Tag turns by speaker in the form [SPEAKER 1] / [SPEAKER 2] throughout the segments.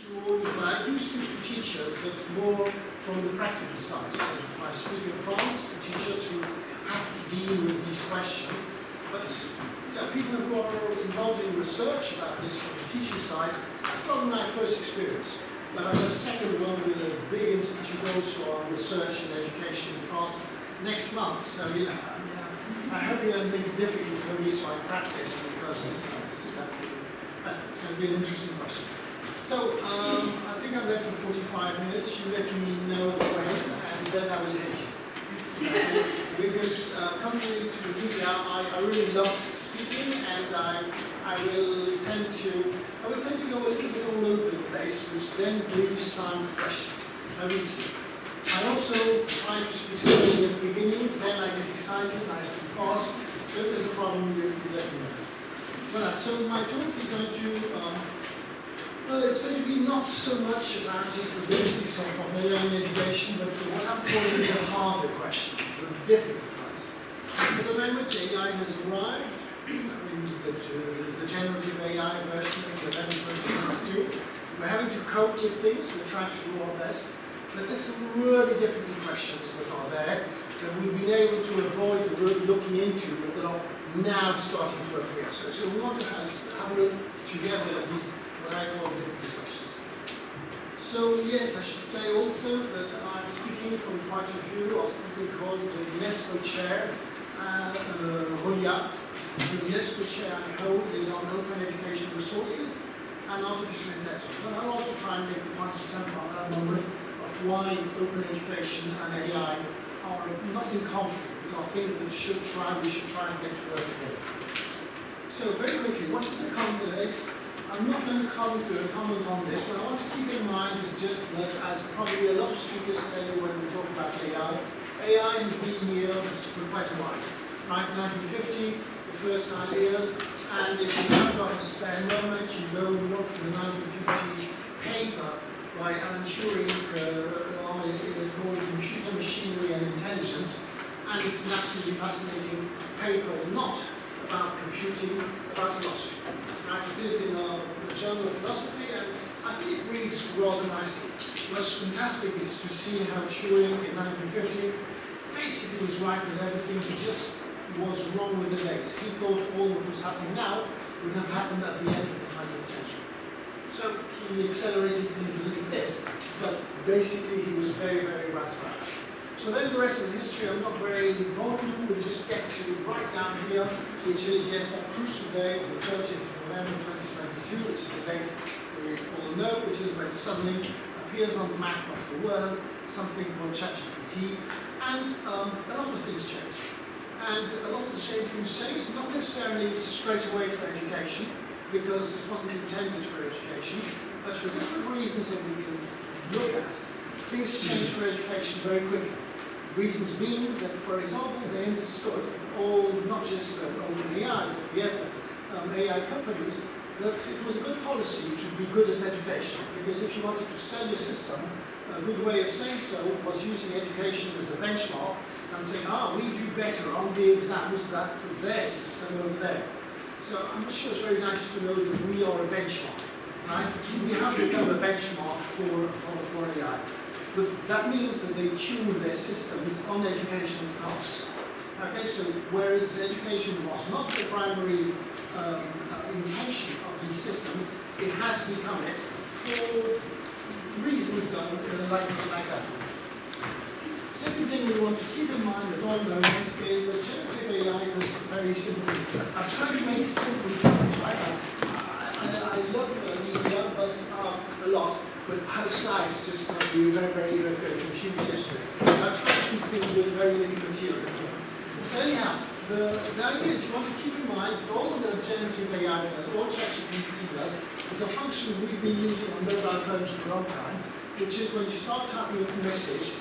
[SPEAKER 1] to, I do speak to teachers, but more from the practical side. So if I speak in France to teachers who have to deal with these questions, but people who are involved in research about this from the teaching side, that's probably my first experience. But I have a second one with a big institute also on research and education in France next month. So I hope you don't make it difficult for me so I practice, because it's going to be an interesting question. So I think I'm there for 45 minutes. You let me know when, and then I will hit you. Because contrary to Lydia, I really love speaking, and I will tend to go a little bit all over the place, which then leaves time for questions. I will see. I also try to speak slowly at the beginning, then I get excited and I speak fast. So if there's a problem, you let me know. Well, so my talk is going to, it's going to be not so much about just the basics of AI and education, but what I'm calling the harder questions, the difficult ones. For the moment, AI has arrived. The generative AI version of 2022. We're having to cope with things, we're trying to do our best, but there's some really difficult questions that are there that we've been able to avoid looking into, but that are now starting to appear. So we want to have a look together at these, what I call difficult questions. So yes, I should say also that I'm speaking from the point of view of something called the UNESCO chair, ROIA. So the UNESCO chair I hold is on open education resources and artificial intelligence. But I'll also try and make the point to some at that moment of why open education and AI are not in conflict, but are things that we should try and get to work together. So very quickly, what is the context? I'm not going to comment on this. What I want to keep in mind is just that, as probably a lot of speakers tell you when we talk about AI, AI has been here for quite a while. Right, 1950, the first ideas, and if you have got a spare moment, you go and look for the 1950 paper by Alan Turing called Computer, Machinery and Intelligence, and it's an absolutely fascinating paper, not about computing, about philosophy. Right, it is in a journal of philosophy, and I think it reads rather nicely. What's fantastic is to see how Turing in 1950 basically was right with everything, he just was wrong with the dates. He thought all what was happening now would have happened at the end of the 20th century. So he accelerated things a little bit, but basically he was very, very right about it. So then the rest of the history I'm not very involved in. We'll just get to right down here, which is, yes, that crucial day, the 30th of November 2022, which is the date we all know, which is when suddenly appears on the map of the world something called ChatGPT, and a lot of things change. And a lot of the same things change, not necessarily straight away for education, because it wasn't intended for education, but for different reasons that we can look at, things change for education very quickly. Reasons being that, for example, they understood, all, not just OpenAI, but the other AI companies, that it was a good policy to be good at education, because if you wanted to sell your system, a good way of saying so was using education as a benchmark, and saying, we do better on the exams than their system over there. So I'm sure it's very nice to know that we are a benchmark, right? We have become a benchmark for AI. But that means that they tune their systems on educational tasks. Okay, so whereas education was not the primary intention of these systems, it has become it for reasons like that. Second thing we want to keep in mind at all moments is that generative AI is very simple. I'm trying to make simple things, right? I love media, but a lot, but how slides just can be very, very confusing. I'm trying to keep things with very little material. So anyhow, the idea is you want to keep in mind that all the generative AI does, all ChatGPT does, is a function we've been using on mobile phones for a long time, which is when you start typing a message,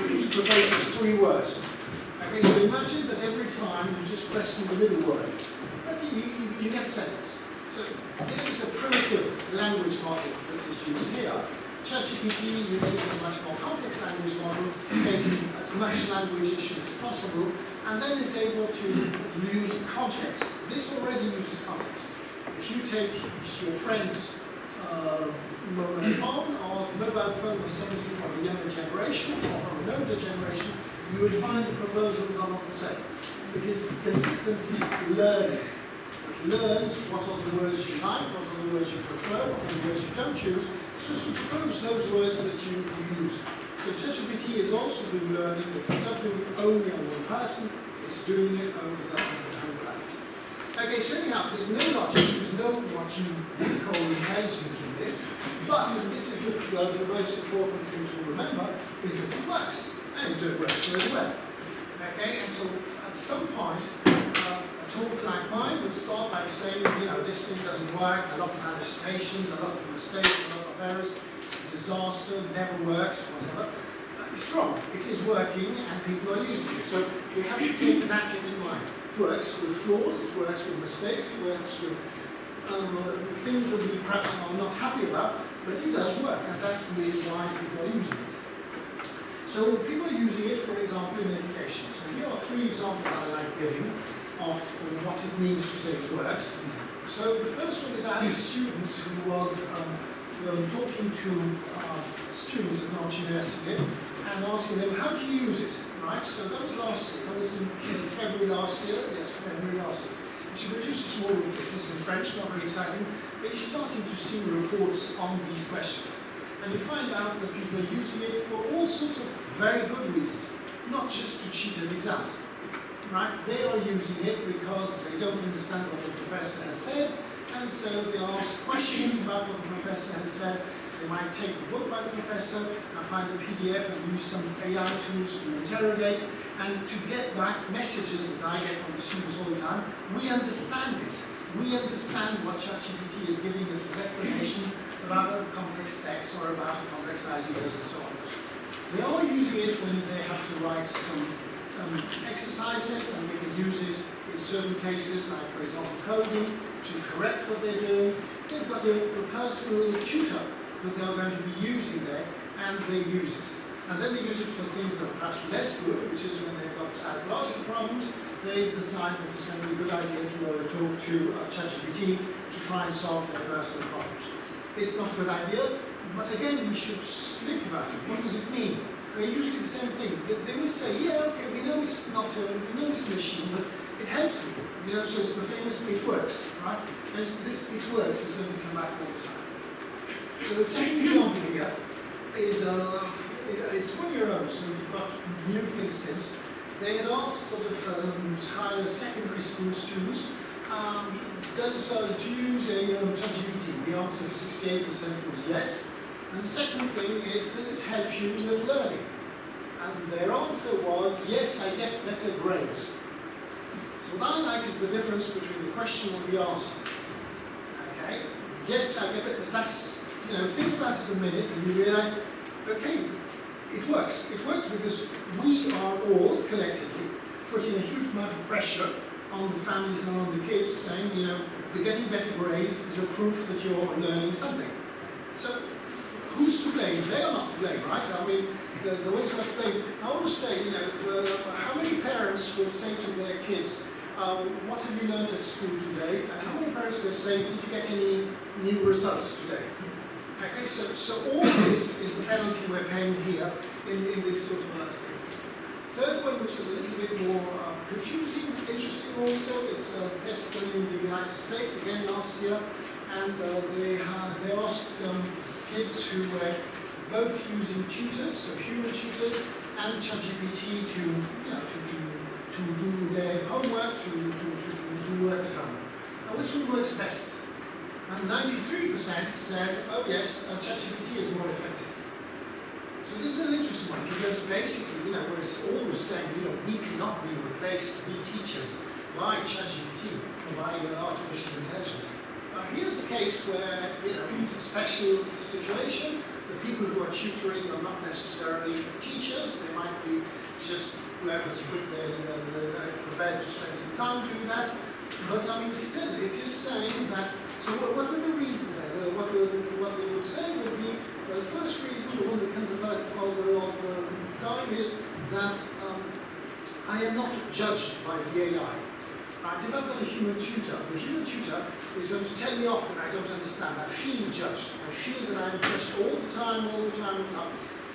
[SPEAKER 1] you need to propose 3 words. Okay, so imagine that every time you just press in the middle word, you get a sentence. So this is a primitive language model that is used here. ChatGPT uses a much more complex language model, taking as much language issues as possible, and then is able to use context. This already uses context. If you take your friend's mobile phone, or mobile phone was somebody from a younger generation or from an older generation, you would find the proposals are not the same. It is consistently learning. It learns what are the words you like, what are the words you prefer, what are the words you don't choose, so to propose those words that you use. So ChatGPT is also doing learning, but it's not doing it only on one person, it's doing it over the whole planet. Okay, so anyhow, there's no logic, there's no what you would call intelligence in this, but, and this is the most important thing to remember, is that it works, and it works very well. Okay, and so at some point, a talk like mine would start by saying, you know, this thing doesn't work, a lot of hallucinations, a lot of mistakes, a lot of errors, it's a disaster, never works, whatever. It's wrong. It is working and people are using it. So we have to take that into mind. It works with flaws, it works with mistakes, it works with things that we perhaps are not happy about, but it does work, and that is why people are using it. So people are using it, for example, in education. So here are three examples I like giving of what it means to say it works. So the first one is I had a student who was talking to students at North University and asking them, how do you use it? Right? So that was last year, that was in February last year, yes, February last year. And she produced a small report, it's in French, not very exciting, but you're starting to see reports on these questions. And you find out that people are using it for all sorts of very good reasons, not just to cheat at exams. Right? They are using it because they don't understand what the professor has said, and so they ask questions about what the professor has said. They might take the book by the professor and find the PDF and use some AI tools to interrogate, and to get back messages that I get from the students all the time. We understand it. We understand what ChatGPT is giving us as explanation about a complex text or about complex ideas and so on. They are using it when they have to write some exercises, and they can use it in certain cases, like for example coding, to correct what they're doing. They've got a personal tutor that they're going to be using there, and they use it. And then they use it for things that are perhaps less good, which is when they've got psychological problems. They decide that it's going to be a good idea to talk to ChatGPT to try and solve their personal problems. It's not a good idea, but again, we should think about it. What does it mean? We're usually the same thing. They will say, yeah, okay, we know it's not we know it's a machine, but it helps people. You know, so it's the famous, it works, right? This it works is going to come back all the time. So the second example here is it's 1 year old, so we've got new things since. They had asked sort of higher secondary school students, to use a ChatGPT. The answer for 68% was yes. And the second thing is, does it help you with learning? And their answer was, yes, I get better grades. So what I like is the difference between the question and the answer. Okay? Yes, I get it, but that's, you know, think about it a minute and you realize, okay, it works. It works because we are all collectively putting a huge amount of pressure on the families and on the kids, saying, you know, getting better grades is a proof that you're learning something. So who's to blame? They are not to blame, right? I mean, the ones who are to blame. I always say, you know, how many parents will say to their kids, what have you learned at school today? And how many parents will say, did you get any new results today? Okay, so all this is the penalty we're paying here in this sort of thing. Third one, which is a little bit more confusing, interesting also, it's a test done in the United States, again last year, and they asked kids who were both using tutors, so human tutors, and ChatGPT to do their homework, to do work at home. Now, which one works best? And 93% said, oh yes, ChatGPT is more effective. So this is an interesting one, because basically, you know, we're always saying, you know, we cannot be replaced, we teachers, by ChatGPT, or by artificial intelligence. Here's a case where, you know, it's a special situation. The people who are tutoring are not necessarily teachers, they might be just whoever's prepared to spend some time doing that. But I mean, still, it is saying that. So what were the reasons? What they would say would be, the first reason, the one that comes about all the time, is that I am not judged by the AI. Right? If I've got a human tutor, the human tutor is going to tell me off when I don't understand. I feel judged. I feel that I'm judged all the time, all the time.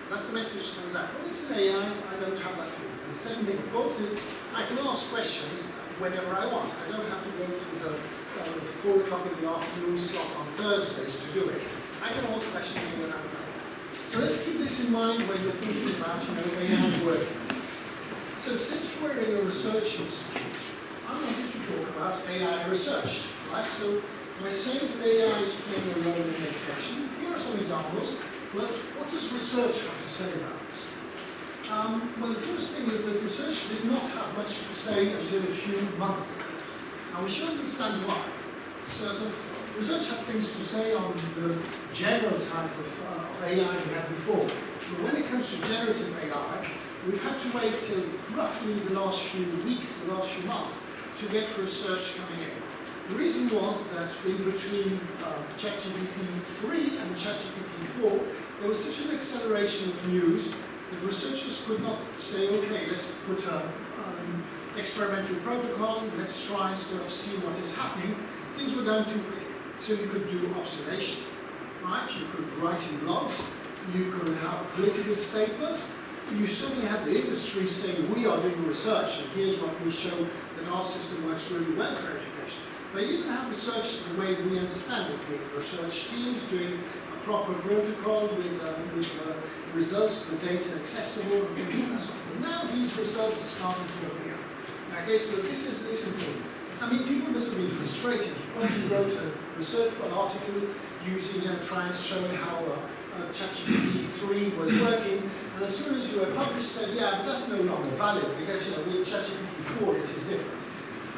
[SPEAKER 1] That's the message that comes out. When it's an AI, I don't have that feeling. And the second thing, of course, is I can ask questions whenever I want. I don't have to go to the 4 o'clock in the afternoon slot on Thursdays to do it. I can ask questions when I'm done. So let's keep this in mind when you're thinking about, AI working. So since we're in a research institute, I wanted to talk about AI research, right? So we're saying that AI is playing a role in education. Here are some examples. Well, what does research have to say about this? Well, the first thing is that research did not have much to say until a few months ago. Now, we should understand why. So, research had things to say on the general type of AI we had before. But when it comes to generative AI, we've had to wait till roughly the last few weeks, the last few months, to get research coming in. The reason was that in between ChatGPT 3 and ChatGPT 4, there was such an acceleration of news that researchers could not say, okay, let's put an experimental protocol, let's try and sort of see what is happening. Things were done too quickly. So you could do observation, right? You could write in blogs, you could have political statements. You certainly had the industry saying, we are doing research, and here's what we show that our system works really well for education. But you didn't have research the way we understand it, with research teams doing a proper protocol with results, the data accessible, and things like that. But now these results are starting to appear. Okay, so this is important. I mean, people must have been frustrated. You probably wrote a research article using trying to show how ChatGPT 3 was working, and as soon as you were published, said, yeah, but that's no longer valid because with ChatGPT 4 it is different.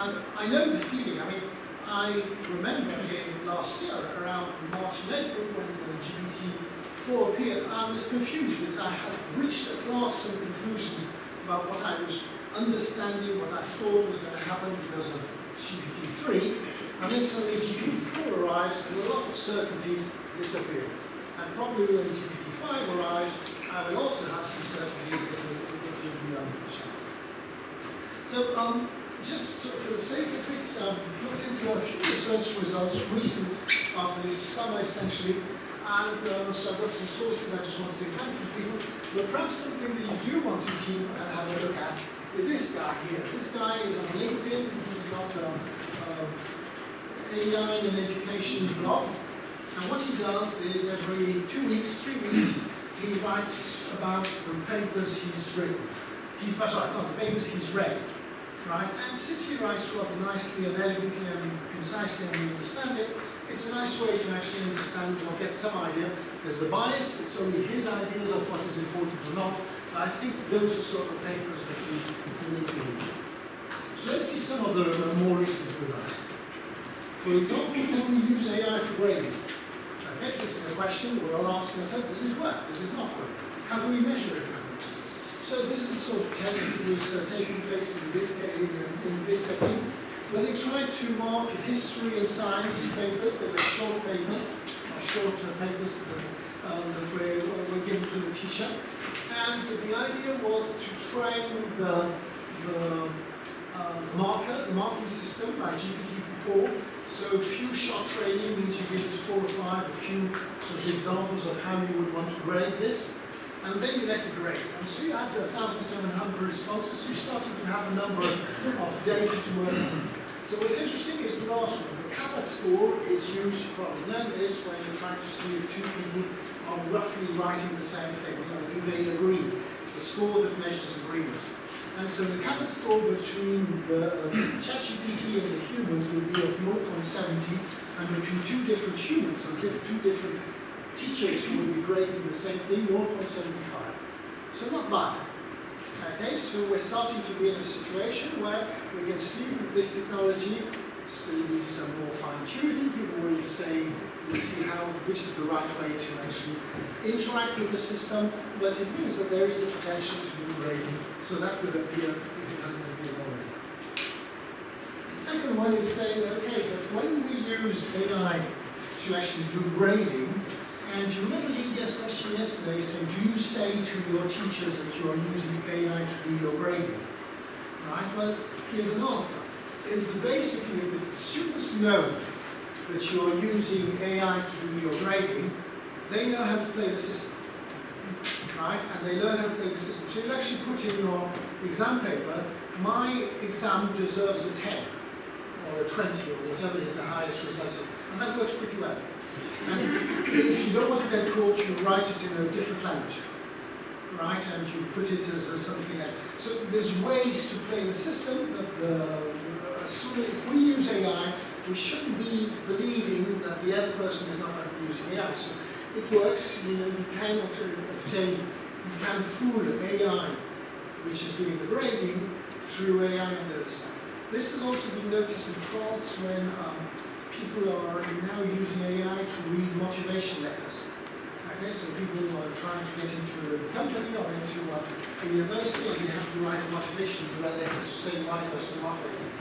[SPEAKER 1] And I know the feeling. I mean, I remember in last year, around March and April, when GPT-4 appeared, I was confused because I had reached at last some conclusions about what I was understanding, what I thought was going to happen because of GPT-3, and then suddenly GPT-4 arrives and a lot of certainties disappear. And probably when GPT-5 arrives, I will also have some certainties that will be shown. So just for the sake of it, looked into a few research results recent after this summer essentially, and so I've got some sources I just want to say thank you to people, but perhaps something that you do want to keep and have a look at with this guy here. This guy is on LinkedIn. He's got AI and education blog. And what he does is every 2 weeks, 3 weeks, he writes about the papers he's written. Not the papers he's read. Right? And since he writes rather nicely and elegantly and concisely and we understand it, it's a nice way to actually understand or get some idea. There's the bias, it's only his ideas of what is important or not. I think those are sort of papers that we need to read. So let's see some of the more recent results. For example, can we use AI for grading? Okay, this is a question we're all asking ourselves, does it work? Does it not work? How do we measure it? So this is the sort of test that was taking place in this setting, where they tried to mark history and science papers. They were short papers, that were given to the teacher. And the idea was to train the marking system by GPT-4. So a few shot training means you give it 4 or 5, a few sort of examples of how you would want to grade this. And then you let it grade. And so you had 1,700 responses. You started to have a number of data to work on. So what's interesting is the last one. The kappa score is used, you probably know this, when you're trying to see if two people are roughly writing the same thing. Do they agree? It's the score that measures agreement. And so the kappa score between the ChatGPT and the humans would be of 0.70, and between two different humans, so two different teachers who will be grading the same thing, 0.75. So not bad. Okay, so we're starting to be in a situation where we can see that this technology still needs some more fine-tuning. People will say, we'll see which is the right way to actually interact with the system, but it means that there is the potential to do grading, so that would appear if it hasn't appeared already. The second one is saying, okay, but when we use AI to actually do grading, and you remember Lydia's question yesterday saying, do you say to your teachers that you are using AI to do your grading? Right? Well, here's an answer. Is that basically if the students know that you are using AI to do your grading, they know how to play the system, right? And they learn how to play the system. So you actually put in your exam paper, my exam deserves a 10 or a 20 or whatever is the highest result. And that works pretty well. And if you don't want to get caught, you write it in a different language, right? And you put it as something else. So there's ways to play the system. If we use AI, we shouldn't be believing that the other person is not going to be using AI. So it works. You cannot obtain, you can fool AI, which is doing the grading, through AI on the other side. This has also been noticed in France when people are now using AI to read motivation letters. Okay, so people are trying to get into a company or into a university, and they have to write a motivation letter to say why they're so motivated.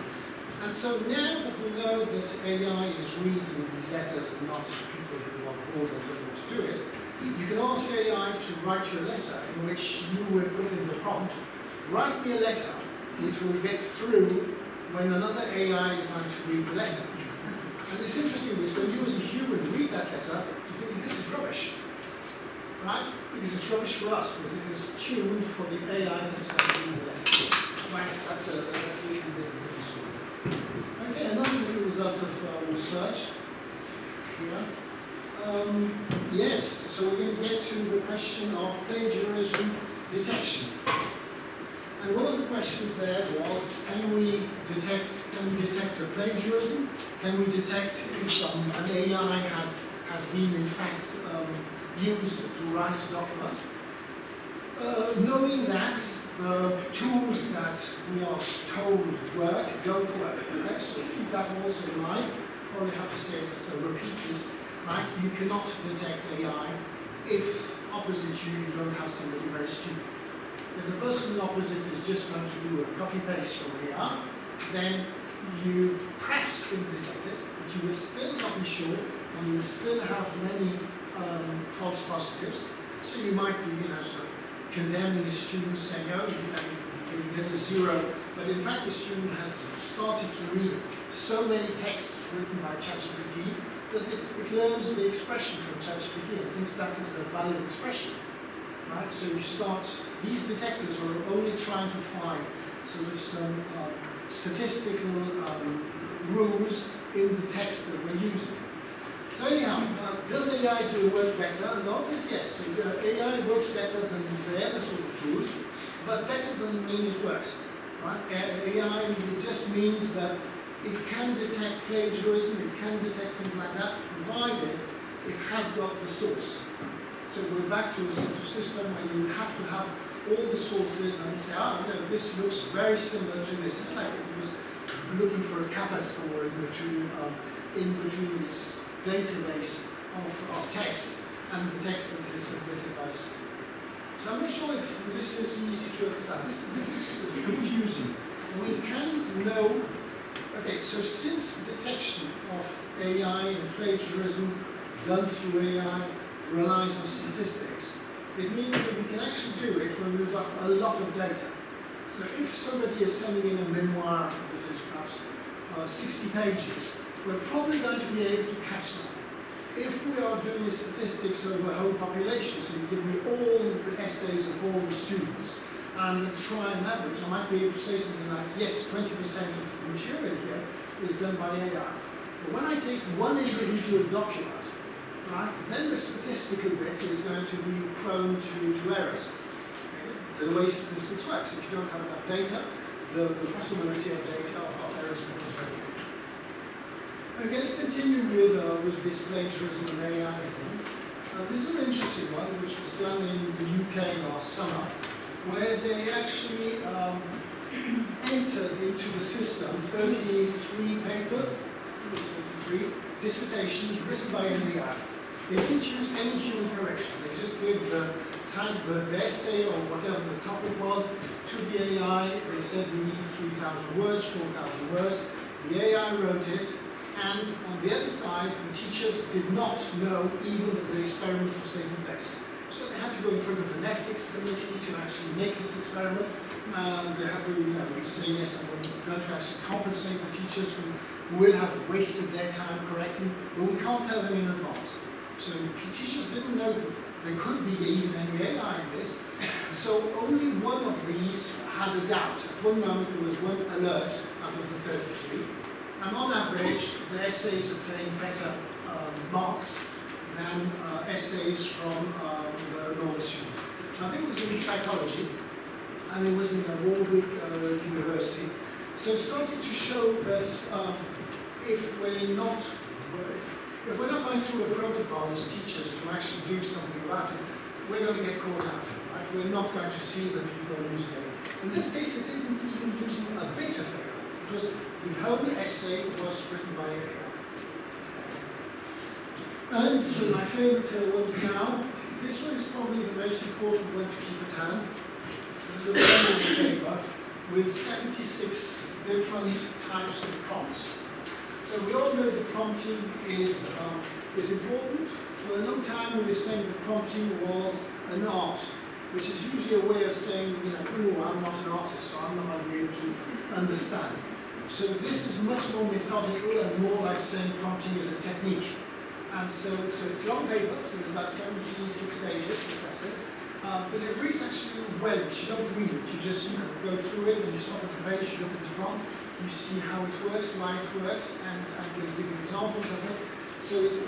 [SPEAKER 1] And so now that we know that AI is reading these letters and not people who are bored and don't know what to do it, you can ask AI to write you a letter in which you will put in the prompt, write me a letter which will get through when another AI is going to read the letter. And it's interesting because when you as a human read that letter, you think this is rubbish, right? Because it's rubbish for us, but it is tuned for the AI that's going to read the letter. Right, that's a little bit of a story. Okay, another little result of research here. Yes, so we're going to get to the question of plagiarism detection. And one of the questions there was, can we detect a plagiarism? Can we detect if an AI has been in fact used to write a document? Knowing that the tools that we are told work don't work. Okay? So keep that also in mind. Probably have to say it, so repeat this, right? You cannot detect AI if opposite you don't have somebody very stupid. If the person opposite is just going to do a copy-paste from AI, then you perhaps can detect it, but you will still not be sure, and you will still have many false positives. So you might be, sort of condemning a student, saying, oh, you get a 0, but in fact the student has started to read so many texts written by ChatGPT that it learns the expression from ChatGPT and thinks that is a valid expression. Right? So you start, these detectors are only trying to find sort of some statistical rules in the text that we're using. So anyhow, does AI do work better? And the answer is yes. So AI works better than the other sort of tools, but better doesn't mean it works. Right? AI, it just means that it can detect plagiarism, it can detect things like that, provided it has got the source. So we're back to a sort of system where you have to have all the sources and say, this looks very similar to this. It's like if it was looking for a kappa score in between this database of texts and the text that is submitted by students. So I'm not sure if this is easy to understand. This is confusing. We can know, okay, so since detection of AI and plagiarism done through AI relies on statistics, it means that we can actually do it when we've got a lot of data. So if somebody is sending in a memoir that is perhaps 60 pages, we're probably going to be able to catch something. If we are doing statistics over a whole population, so you give me all the essays of all the students, and try and average, I might be able to say something like, yes, 20% of the material here is done by AI. But when I take one individual document, right, then the statistical bit is going to be prone to errors. The way statistics works, if you don't have enough data, the possibility of errors becomes very big. Okay, let's continue with this plagiarism and AI thing. This is an interesting one, which was done in the UK last summer, where they actually entered into the system 33 papers, 33 dissertations written by an AI. They didn't use any human correction. They just gave the essay or whatever the topic was to the AI. They said we need 3,000 words, 4,000 words. The AI wrote it, and on the other side, the teachers did not know even that the experiment was taking place. So they had to go in front of an ethics committee to actually make this experiment. And they have to say, yes, I'm going to actually compensate the teachers who will have wasted their time correcting, but we can't tell them in advance. So teachers didn't know that there could be even any AI in this. So only one of these had a doubt. At one moment there was one alert out of the 33. And on average, the essays obtained better marks than essays from the normal student. I think it was in psychology, and it was in a Warwick University. So it started to show that if we're not going through a protocol as teachers to actually do something about it, we're going to get caught out, right? We're not going to see that people are using AI. In this case, it isn't even using a bit of AI. It was the whole essay was written by AI. And so my favorite ones now. This one is probably the most important one to keep at hand. This is a reference paper with 76 different types of prompts. So we all know that prompting is important. For a long time we were saying that prompting was an art, which is usually a way of saying, oh, I'm not an artist, so I'm not going to be able to understand. So this is much more methodical and more like saying prompting is a technique. And so it's long papers, it's about 76 pages, but it reads actually well. You don't read it, you just go through it and you stop at the page, you look at the prompt, you see how it works, why it works, and we'll give you examples of it. So it's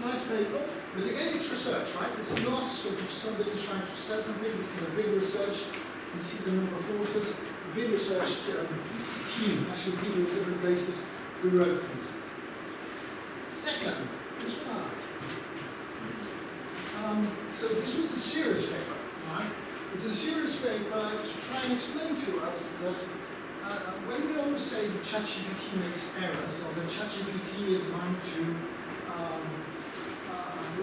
[SPEAKER 1] a nice paper, but again it's research, right? It's not sort of somebody trying to sell something. This is a big research. You see the number of authors, a big research team, actually people in different places who wrote things. Second, this one I like. So this was a serious paper, right? It's a serious paper to try and explain to us that when we always say that ChatGPT makes errors, or that ChatGPT is going to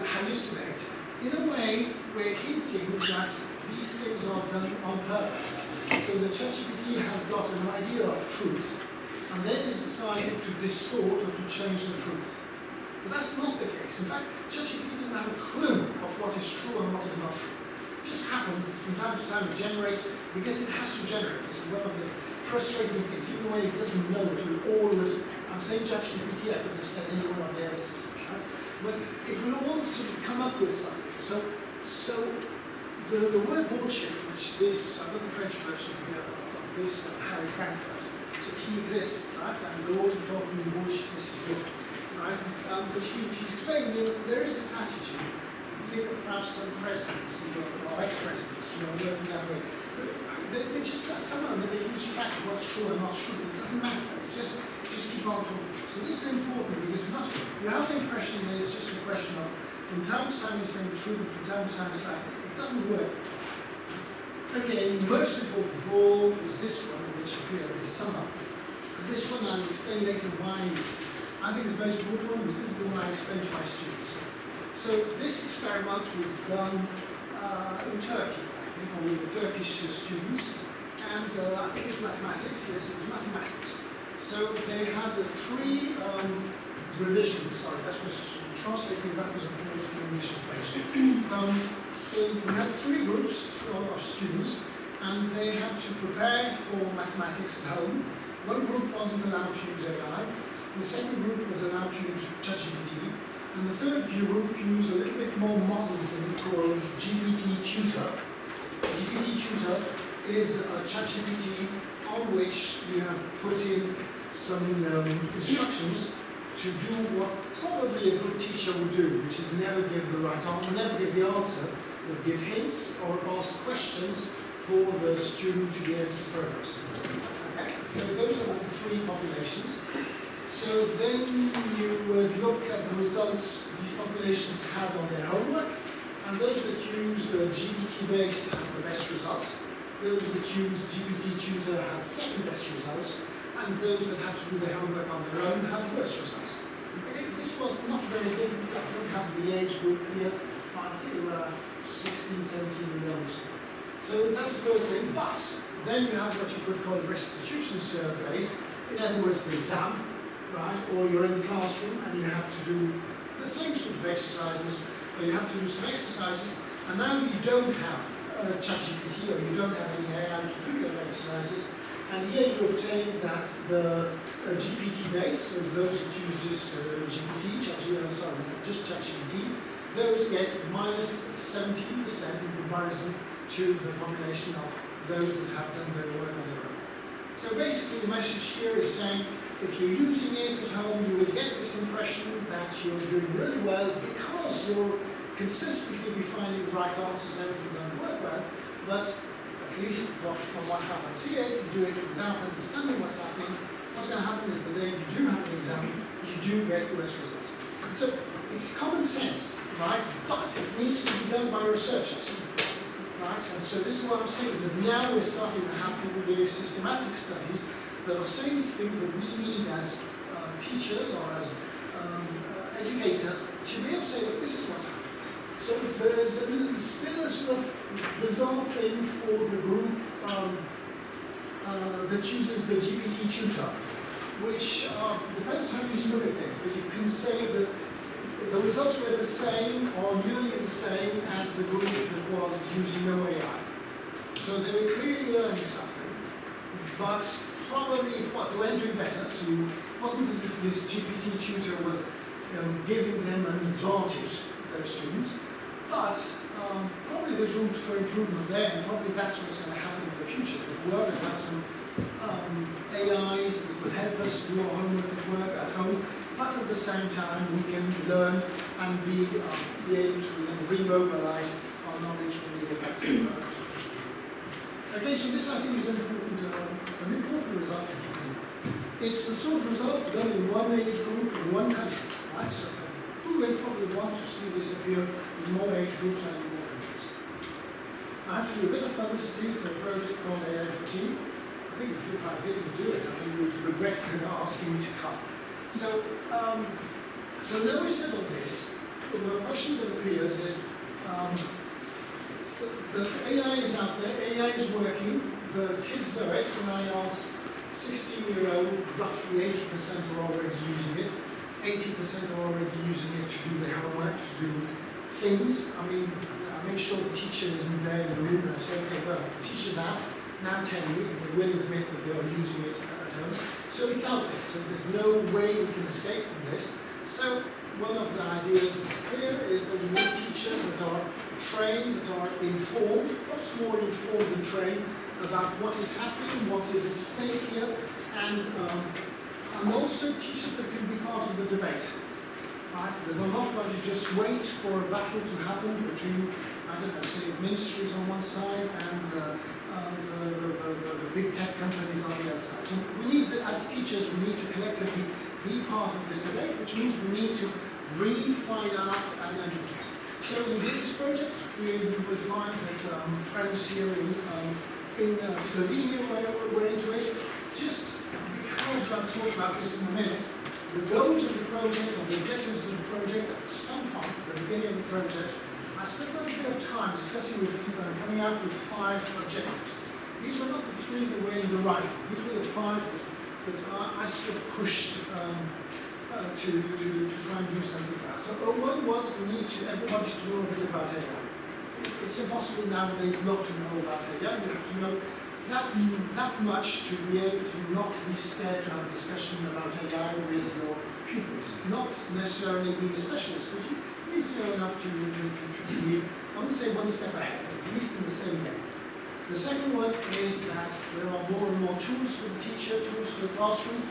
[SPEAKER 1] hallucinate, in a way we're hinting that these things are done on purpose. So the ChatGPT has got an idea of truth, and then has decided to distort or to change the truth. But that's not the case. In fact, ChatGPT doesn't have a clue of what is true and what is not true. It just happens that from time to time it generates, because it has to generate. It's one of the frustrating things. Even when it doesn't know it, will always, I'm saying ChatGPT, I could have said any one of the other systems, right? But it will all sort of come up with something. So the word bullshit, which this, I've got the French version here of this, Harry Frankfurt. So he exists, right? And the author talking in bullshit, this is good. Right? But he's explaining there is this attitude. You think of perhaps some presidents or ex-presidents, working that way. They just somehow they lose track of what's true and not true. It doesn't matter. It's just keep on talking. So this is important because you have the impression that it's just a question of from time to time you're saying the truth and from time to time it's like it doesn't work. Okay, most important of all is this one, which appeared this summer. This one I'll explain later why it's I think it's the most important one because this is the one I explain to my students. So this experiment was done in Turkey, I think, or with the Turkish students, and I think it's mathematics. Yes, it was mathematics. So they had three revisions. Sorry, that was translating backwards and forwards from English to French. So we had three groups of students, and they had to prepare for mathematics at home. One group wasn't allowed to use AI. The second group was allowed to use ChatGPT, and the third group used a little bit more modern thing called GPT Tutor. GPT Tutor is a ChatGPT on which you have put in some instructions to do what probably a good teacher would do, which is never give the right answer, never give the answer, but give hints or ask questions for the student to be able to progress. Okay? So those are the three populations. So then you would look at the results these populations had on their homework, and those that used GPT-based had the best results. Those that used GPT Tutor had second best results, and those that had to do their homework on their own had worse results. Okay, this was not very difficult. I don't have the age group here, but I think there were 16, 17 years. So that's the first thing, but then you have what you could call restitution surveys, in other words the exam. Right? Or you're in the classroom and you have to do the same sort of exercises, or you have to do some exercises, And now you don't have ChatGPT or you don't have any AI to do your exercises. And here you obtain that the GPT base, so those that use just GPT, just ChatGPT, those get minus 17% in comparison to the population of those that have done their work on their own. So basically the message here is saying, if you're using it at home, you will get this impression that you're doing really well because you're consistently finding the right answers, everything's going to work well, but at least from what happens here, if you do it without understanding what's happening, what's going to happen is the day you do have an exam, you do get worse results. So it's common sense, right? But it needs to be done by researchers, right? And so this is what I'm saying, is that now we're starting to have people doing systematic studies that are saying things that we need as teachers or as educators to be able to say, look, this is what's happening. So there's still a sort of bizarre thing for the group that uses the GPT tutor, which depends how you look at things, but you can say that the results were the same or nearly the same as the group that was using no AI. So they were clearly learning something, but probably they weren't doing better. So it wasn't as if this GPT tutor was giving them an advantage, those students. But probably there's room for improvement there, and probably that's what's going to happen in the future. That we're going to have some AIs that will help us do our homework at work, at home, but at the same time we can learn and be able to remobilize our knowledge when we get back to school. Okay, so this I think is an important result to keep in mind. It's the sort of result done in one age group in one country, right? So we will probably want to see this appear in more age groups and in more countries. I have to do a bit of publicity for a project called AI for Tea. I think if I didn't do it, I think you would regret asking me to come. So, so now we've said all this, the question that appears is, so the AI is out there, AI is working, the kids know it. When I ask 16-year-old, roughly 80% are already using it. 80% are already using it to do their homework, to do things. I mean, I make sure the teacher isn't there in the room and I say, okay, well, the teacher's out, now tell me, and they will admit that they are using it at home. So it's out there, so there's no way we can escape from this. So one of the ideas that's clear is that we need teachers that are trained, that are informed, lots more informed and trained about what is happening, what is at stake here, and also teachers that can be part of the debate, right? That are not going to just wait for a battle to happen between, I don't know, say ministries on one side and the big tech companies on the other side. So we need, as teachers, we need to collectively be part of this debate, which means we need to read, find out, and educate. So in this project, we will find that friends here in Slovenia were into it. Just because I'm talking about this in a minute, the goals of the project, or the objectives of the project, at some point, at the beginning of the project, I spent a little bit of time discussing with people and coming out with 5 objectives. These were not the 3 that were in the writing. These were the 5 that I sort of pushed to try and do something about. So one was we need everybody to know a bit about AI. It's impossible nowadays not to know about AI. You have to know that much to be able to not be scared to have a discussion about AI with your pupils. Not necessarily being a specialist, but you need to know enough to be, I wouldn't say one step ahead, but at least in the same game. The second one is that there are more and more tools for the teacher, tools for the classroom,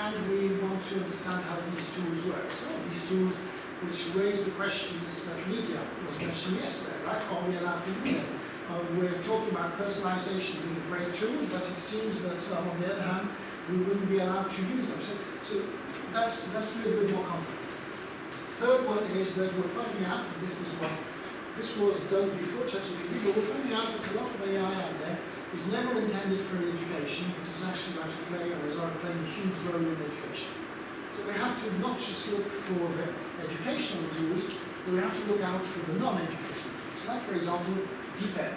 [SPEAKER 1] and we want to understand how these tools work. Some of these tools which raise the questions that media was mentioned yesterday, right? Are we allowed to do that? We're talking about personalization being a great tool, but it seems that on the other hand, we wouldn't be allowed to use them. So that's a little bit more complicated. Third one is that we're finding out, and this was done before ChatGPT, but we're finding out that a lot of AI out there is never intended for education, but is actually going to play, or is already playing a huge role in education. So we have to not just look for the educational tools, but we have to look out for the non-educational tools. Like, for example, DeepL,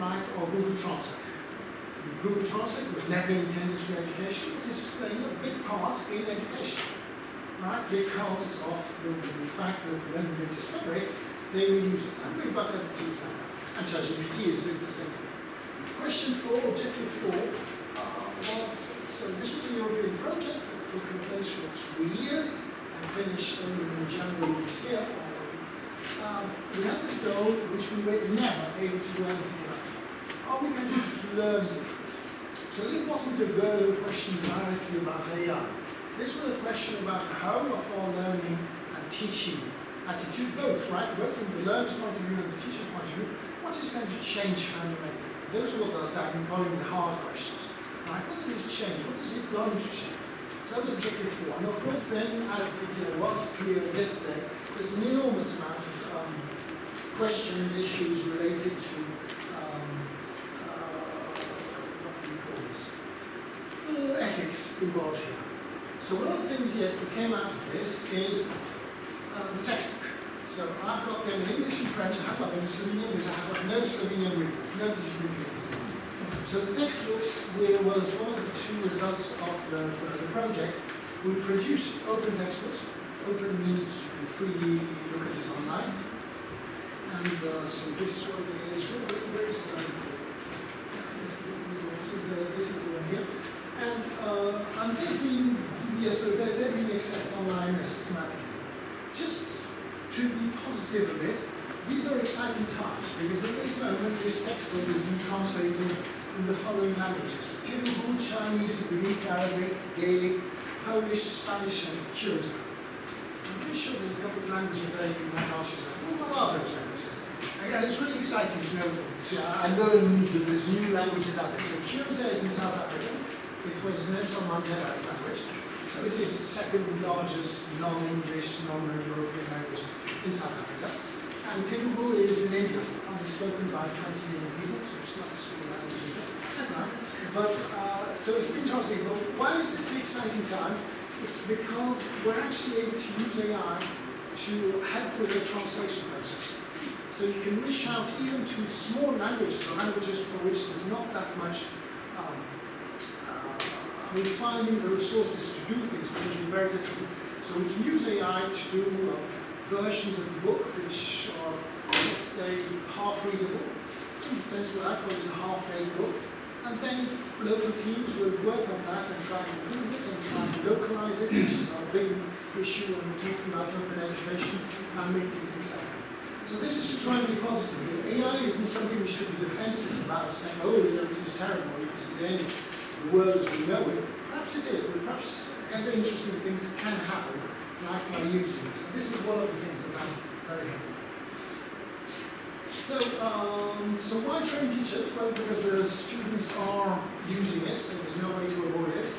[SPEAKER 1] right, or Google Translate. Google Translate was never intended for education, but it's playing a big part in education, right, because of the fact that when we discover it, they will use it. And we've got other tools like that. And ChatGPT is the same thing. Question 4, objective 4, was, so this was a European project that took place for 3 years and finished only in January this year. We had this goal which we were never able to do anything about. Are we going to have to learn differently? So this wasn't a question directly about AI. This was a question about the whole of our learning and teaching attitude, both, right? Both from the learner's point of view and the teacher's point of view. What is going to change fundamentally? Those are what I've been calling the hard questions. Right? What does it change? What is it going to change? So that was objective 4. And of course then, as was clear yesterday, there's an enormous amount of questions, issues related to what do you call this? Ethics involved here. So one of the things, yes, that came out of this is the textbook. So I've got them in English and French, I have got them in Slovenian because I have got no Slovenian readers. Nobody's reading it. So the textbooks was one of the 2 results of the project. We produced open textbooks. Open means you can freely look at it online. And so this one is, where is this is the one here. And they've been, yes, so they've been accessed online systematically. Just to be positive a bit, these are exciting times because at this moment this textbook is being translated in the following languages: Telugu, Chinese, Greek, Arabic, Gaelic, Polish, Spanish, and Kyrgyz. I'm pretty sure there's a couple of languages there you might ask yourself, well, what are those languages? And it's really exciting to know them. So I know that there's new languages out there. So Kyrgyz is in South Africa. It was Nelson Mandela's language. So it is the second largest non-English, non-European language in South Africa. And Telugu is in India, only spoken by 20 million people, so it's not a small language, is it? But, so it's been translated. But why is it an exciting time? It's because we're actually able to use AI to help with the translation process. So you can reach out even to small languages, or languages for which there's not that much finding the resources to do things will be very difficult. So we can use AI to do versions of the book which are, let's say, half readable, in the sense what I call it a half-made book. And then local teams will work on that and try to improve it and try to localize it, which is not a big issue when we're talking about open education and making it exciting. So this is to try and be positive. AI isn't something we should be defensive about, saying, oh, this is terrible, this is the end of the world as we know it. Perhaps it is, but perhaps other interesting things can happen like by using this. And this is one of the things that I'm very happy with. So why train teachers? Well, because the students are using it, so there's no way to avoid it.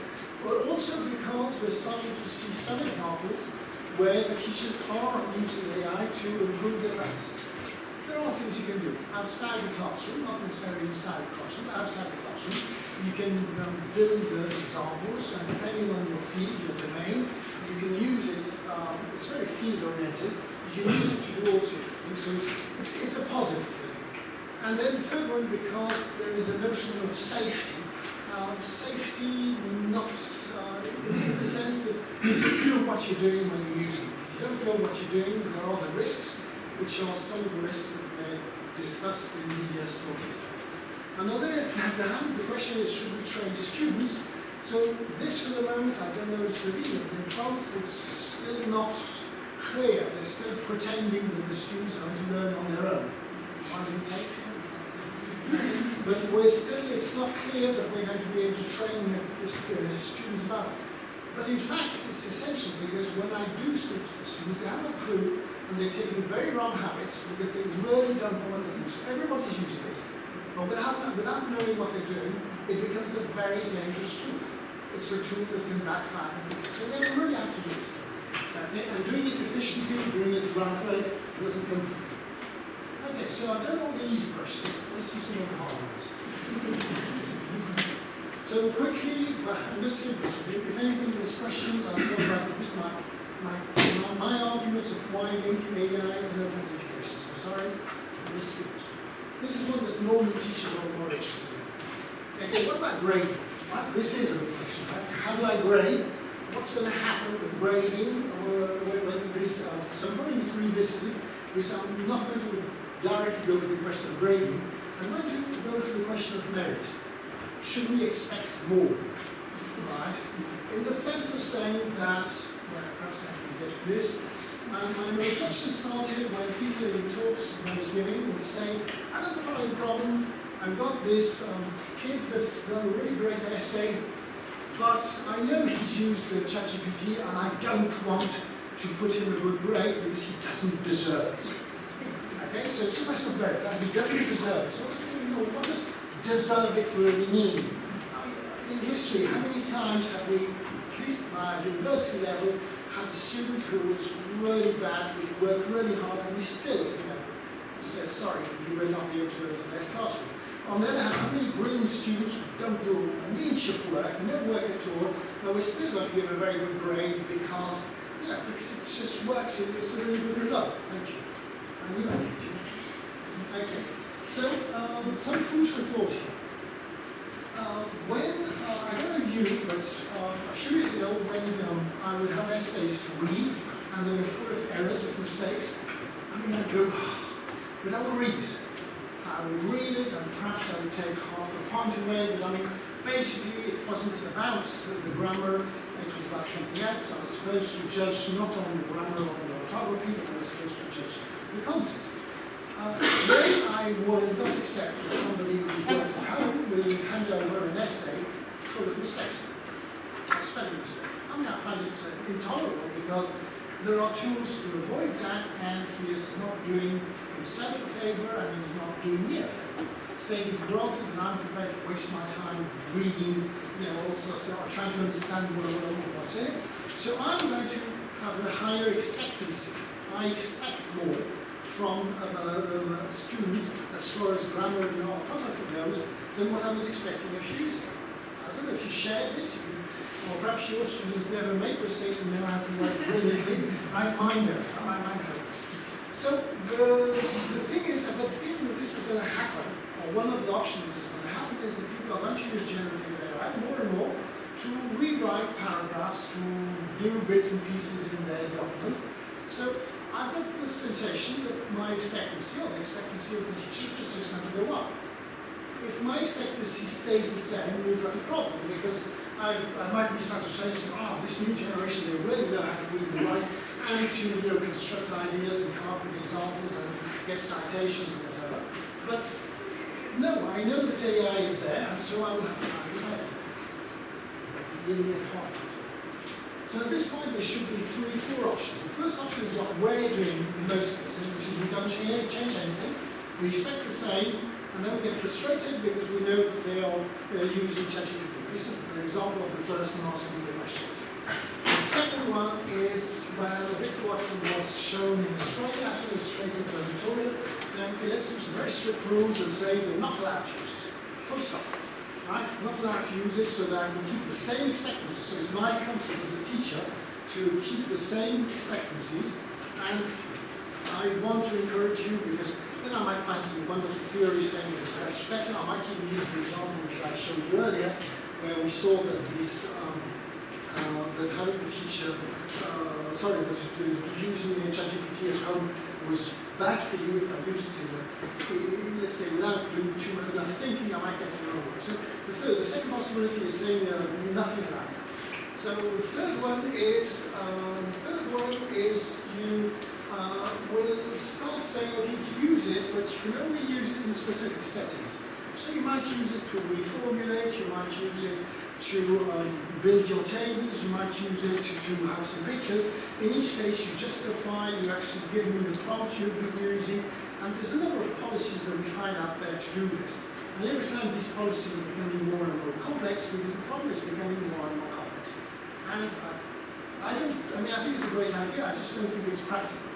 [SPEAKER 1] But also because we're starting to see some examples where the teachers are using AI to improve their practices. There are things you can do outside the classroom, not necessarily inside the classroom, outside the classroom. You can build examples, and depending on your field, your domain, you can use it, it's very field-oriented, you can use it to do all sorts of things, so it's a positive thing. And then the third one, because there is a notion of safety. Safety, not in the sense that you know what you're doing when you're using it. If you don't know what you're doing, there are the risks, which are some of the risks that were discussed in the stories. And on the other hand, the question is, should we train students? So this, for the moment, I don't know in Slovenia, but in France, it's still not clear. They're still pretending that the students are going to learn on their own. One intake. But it's not clear that we're going to be able to train the students about it. But in fact, it's essential because when I do speak to the students, they have a clue and they're taking very wrong habits because they really don't know what they're doing. So everybody's using it. But without knowing what they're doing, it becomes a very dangerous tool. It's a tool that can backfire. So they really have to do it. And doing it efficiently, doing it the right way, doesn't come from free. Okay, so I've done all the easy questions. Let's see some of the hard ones. So quickly, I'm just saying this. If anything, there's questions, I'll talk about this. My arguments of why link AI is an open education. So sorry, let's skip this one. This is one that normally teachers are more interested in. Okay, what about grading? Right? This is a good question. Right? How do I grade? What's going to happen with grading when this? So I'm going to revisit it is I'm not going to directly go for the question of grading. I'm going to go for the question of merit. Should we expect more? Right? In the sense of saying that, well, perhaps I can get this. My reflection started when people in talks I was giving would say, I got the following problem. I've got this kid that's done a really great essay, but I know he's used ChatGPT and I don't want to put him a good grade because he doesn't deserve it. Okay, so it's a question of merit. He doesn't deserve it. So what does deserve it really mean? In history, how many times have we, at least at university level, had a student who was really bad, who worked really hard, and we still, said, sorry, you will not be able to go to the next classroom. On the other hand, how many brilliant students who don't do an inch of work, no work at all, but we're still going to give a very good grade because, because it just works, it's a really good result. Thank you. I knew I did you. Okay. So, some food for thought here. I don't know you, but a few years ago when I would have essays to read and they were full of errors, of mistakes, I'd go, but I would read it. I would read it and perhaps I would take half a point away, but basically it wasn't about the grammar, it was about something else. I was supposed to judge not on the grammar or the orthography, but I was supposed to judge the content. Today I would not accept that somebody who's worked at home will hand over an essay full of mistakes. Spelling mistakes. I find it intolerable because there are tools to avoid that, and he is not doing himself a favour and he's not doing me a favour. Taking for granted, and I'm prepared to waste my time reading, all sorts of, trying to understand what's in it. So I'm going to have a higher expectancy. I expect more from a student as far as grammar and orthography goes than what I was expecting a few years ago. I don't know if you shared this, or perhaps your students never make mistakes and never have to write brilliantly. Mine don't. So the thing is, I've got the feeling that this is going to happen, or one of the options that is going to happen is that people are going to use generative AI more and more to rewrite paragraphs, to do bits and pieces in their documents. So I've got the sensation that my expectancy, or the expectancy of the teachers, is just going to go up. If my expectancy stays the same, we've got a problem, because I might be starting to say, this new generation, they really know how to read and write, and to construct ideas and come up with examples and get citations and whatever. But no, I know that AI is there, and so I will have to try to find it. So at this point, there should be 3 or 4 options. The first option is what we're doing in most cases, which is we don't change anything. We expect the same, and then we get frustrated because we know that they are using ChatGPT. This is an example of the person asking the questions. The second one is, a bit what was shown in Australia, after the straight into Victoria, saying, okay, let's do some very strict rules and say they're not allowed to use it. Full stop. Right? Not allowed to use it so that I can keep the same expectancies. So it's my comfort as a teacher to keep the same expectancies, and I want to encourage you, because then I might find some wonderful theories saying it's much better. I might even use the example which I showed you earlier, where we saw that this that having the teacher, using the ChatGPT at home was bad for you if I used it in let's say, without doing too much enough thinking, I might get it the wrong way. So the second possibility is saying nothing about it. So the third one is you will start saying, okay, you can use it, but you can only use it in specific settings. So you might use it to reformulate, you might use it to build your tables, you might use it to have some pictures. In each case, you justify, you actually give me the prompt you've been using, and there's a number of policies that we find out there to do this. And every time these policies are becoming more and more complex, because the problem is becoming more and more complex. And I think it's a great idea, I just don't think it's practical.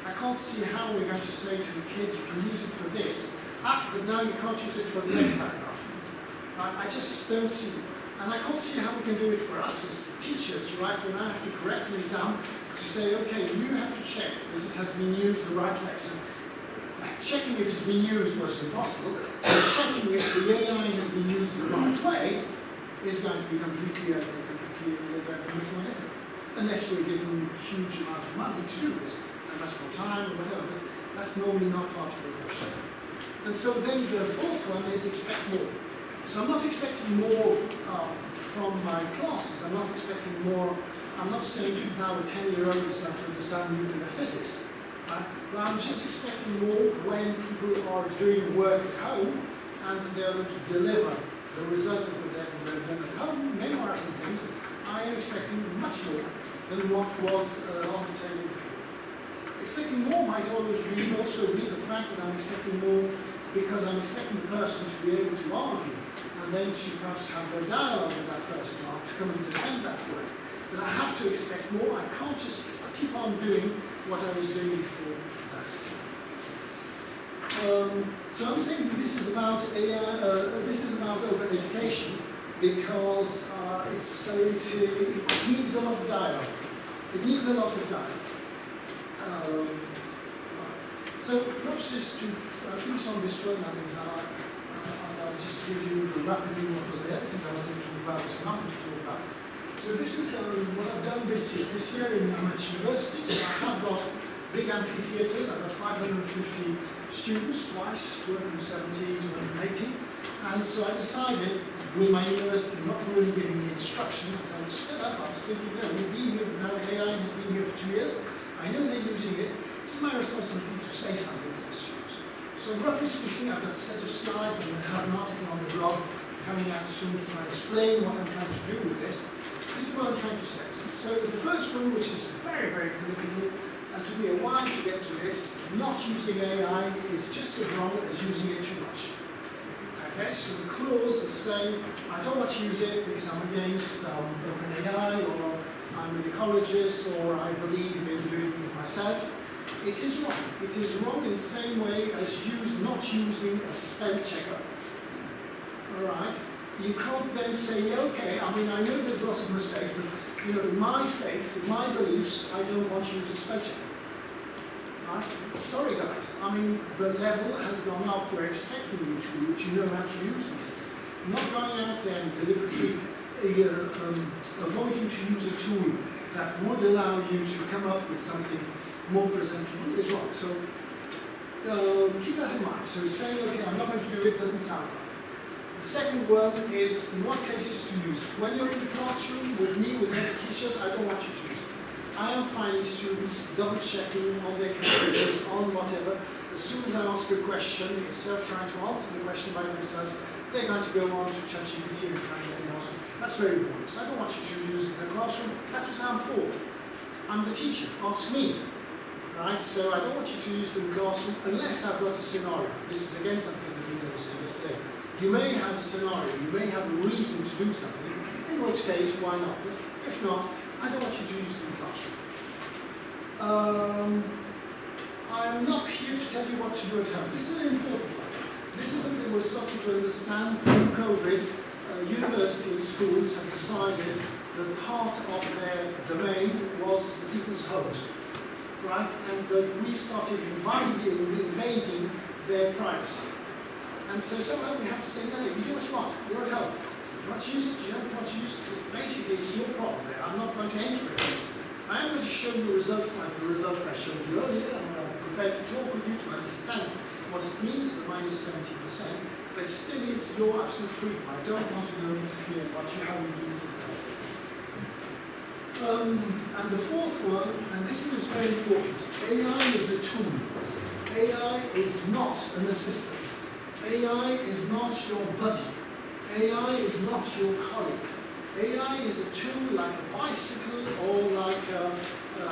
[SPEAKER 1] I can't see how we're going to say to the kid, you can use it for this, but now you can't use it for the next paragraph. I just don't see it. And I can't see how we can do it for us as teachers, right? When I have to correct an exam, to say, okay, you have to check that it has been used the right way. So checking if it's been used was impossible, but checking if the AI has been used the right way is going to be completely much more difficult. Unless we're given a huge amount of money to do this, and much more time or whatever. that's normally not part of the question. And so then the fourth one is expect more. So I'm not expecting more from my classes. I'm not expecting more. I'm not saying now a 10-year-old is not to understand nuclear physics. Right? But I'm just expecting more when people are doing work at home and they're going to deliver the result of what they've done at home, memoirs and things. I am expecting much more than what was on the table before. Expecting more might also be the fact that I'm expecting more because I'm expecting the person to be able to argue and then to perhaps have a dialogue with that person or to come and defend that work. But I have to expect more. I can't just keep on doing what I was doing before that. So I'm saying that this is about open education because it needs a lot of dialogue. It needs a lot of dialogue. So perhaps just to finish on this one, I'll just give you rapidly what was the other thing I wanted to talk about, which I'm not going to talk about. So this is what I've done this year. This year in university, so I have got big amphitheatres. I've got 550 students twice, 270, 280. And so I decided, with my university not really giving me instructions, I was fed up. I was thinking, we've been here, now AI has been here for 2 years. I know they're using it. It's my responsibility to say something to the students. So roughly speaking, I've got a set of slides. I'm going to have an article on the blog coming out soon to try and explain what I'm trying to do with this. This is what I'm trying to say. So the first one, which is very, very political, and took me a while to get to this, not using AI is just as wrong as using it too much. Okay, so the clause of saying, I don't want to use it because I'm against open AI, or I'm an ecologist, or I believe in doing things myself, it is wrong. It is wrong in the same way as not using a spell checker. Alright? You can't then say, okay, I mean, I know there's lots of mistakes, but in my faith, in my beliefs, I don't want you to spell check. Right? Sorry guys, I mean, the level has gone up. We're expecting you to know how to use these things. Not going out there and deliberately avoiding to use a tool that would allow you to come up with something more presentable is wrong. So keep that in mind. So saying, okay, I'm not going to do it doesn't sound right. The second one is in what cases to use it. When you're in the classroom with me, with other teachers, I don't want you to use it. I am finding students double checking on their computers, on whatever. As soon as I ask a question, instead of trying to answer the question by themselves, they're going to go on to ChatGPT and try and get the answer. That's very important. So I don't want you to use it in the classroom. That's what I'm for. I'm the teacher. Ask me. Right? So I don't want you to use it in the classroom unless I've got a scenario. This is again something that we never said yesterday. You may have a scenario. You may have a reason to do something, in which case, why not? But if not, I don't want you to use it in the classroom. I am not here to tell you what to do at home. This is an important one. This is something we're starting to understand through COVID. Universities and schools have decided that part of their domain was the people's homes, right? And that we started invading their privacy. And so somehow we have to say, no, you do what you want. You're at home. You want to use it, you don't want to use it. Basically, it's your problem there. I'm not going to enter it. I am going to show you results like the result I showed you earlier, and I'm prepared to talk with you to understand what it means, the minus 70%, but still is your absolute freedom. I don't want to go interfere in how you do things. And the fourth one, and this one is very important, AI is a tool. AI is not an assistant. AI is not your buddy. AI is not your colleague. AI is a tool like a bicycle or like a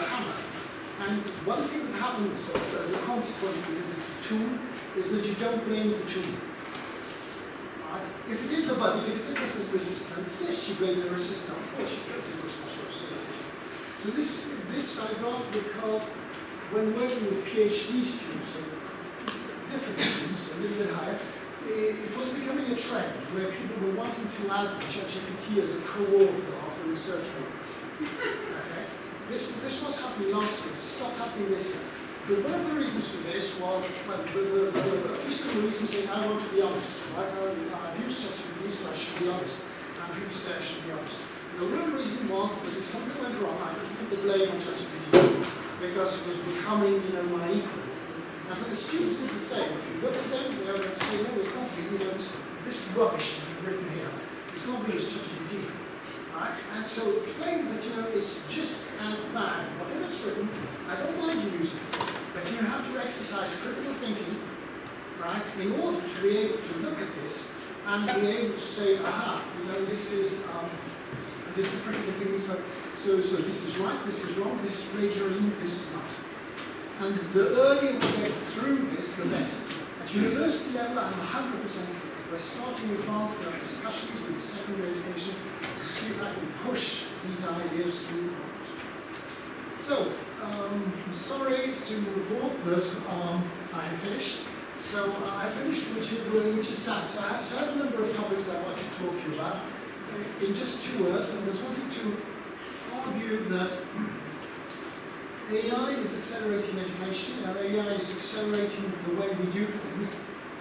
[SPEAKER 1] hammer. And one thing that happens as a consequence because it's a tool is that you don't blame the tool. Right? If it is a buddy, if it is an assistant, yes, you blame your assistant. Of course, you don't take responsibility. So this I got because when working with PhD students, so different students, a little bit higher, it was becoming a trend where people were wanting to add ChatGPT as a co-author of a research work. Okay? This was happening last year, it stopped happening this year. But one of the reasons for this was, well, the official reason saying, I want to be honest. Right? I've used ChatGPT, so I should be honest. And people say I should be honest. The real reason was that if something went wrong, I could put the blame on ChatGPT because it was becoming, my equal. And for the students, it's the same. If you look at them, they're going to say, no, it's not me, this rubbish that you've written here, it's not me, it's ChatGPT. Right? And so explain that, it's just as bad. Whatever it's written, I don't mind you using it, but you have to exercise critical thinking, right, in order to be able to look at this and be able to say, aha, this is critical thinking, so this is right, this is wrong, this is plagiarism, this is not. And the earlier we get through this, the better. At university level, I'm 100% clear. We're starting with advanced discussions with secondary education to see if I can push these ideas through others. So, I'm sorry to report that I have finished. So I finished, which is sad. So I have a number of topics that I wanted to talk to you about. In just 2 words, I was wanting to argue that AI is accelerating education, and AI is accelerating the way we do things.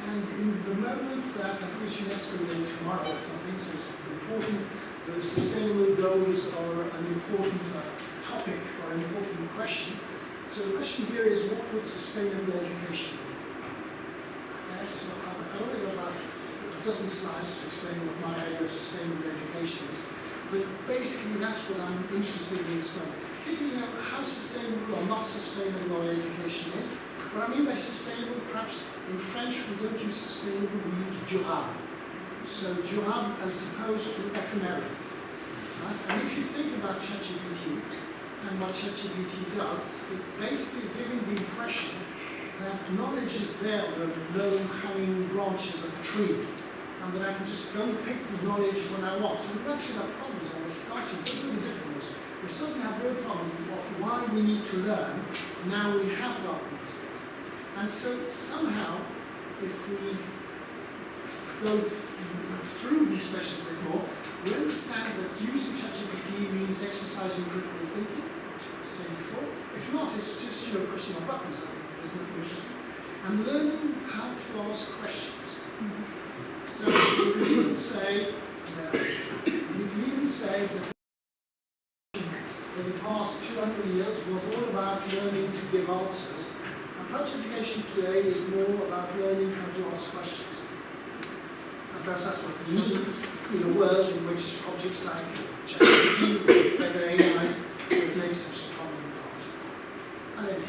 [SPEAKER 1] And in the moment that, I think it's UNESCO Day tomorrow or something, so it's important, the sustainable goals are an important topic or an important question. So the question here is, what would sustainable education be? Okay, so I only got about a dozen slides to explain what my idea of sustainable education is. But basically that's what I'm interested in explaining. Thinking about how sustainable or not sustainable our education is. What I mean by sustainable, perhaps in French we don't use sustainable, we use durable. So durable as opposed to ephemeral. Right? And if you think about ChatGPT and what ChatGPT does, it basically is giving the impression that knowledge is there, the low-hanging branches of a tree, and that I can just go and pick the knowledge when I want. So we've actually got problems when we're starting. Those are the difficulties. We certainly have no problem of why we need to learn. Now we have got these things. And so somehow, if we go through these questions a bit more, we understand that using ChatGPT means exercising critical thinking, which I was saying before. If not, it's just pressing a button, so there's nothing interesting. And learning how to ask questions. So we can even say that for the past 200 years was all about learning to give answers. And perhaps education today is more about learning how to ask questions. And perhaps that's what we need in a world in which objects like ChatGPT, better AIs, will take such a prominent part. And then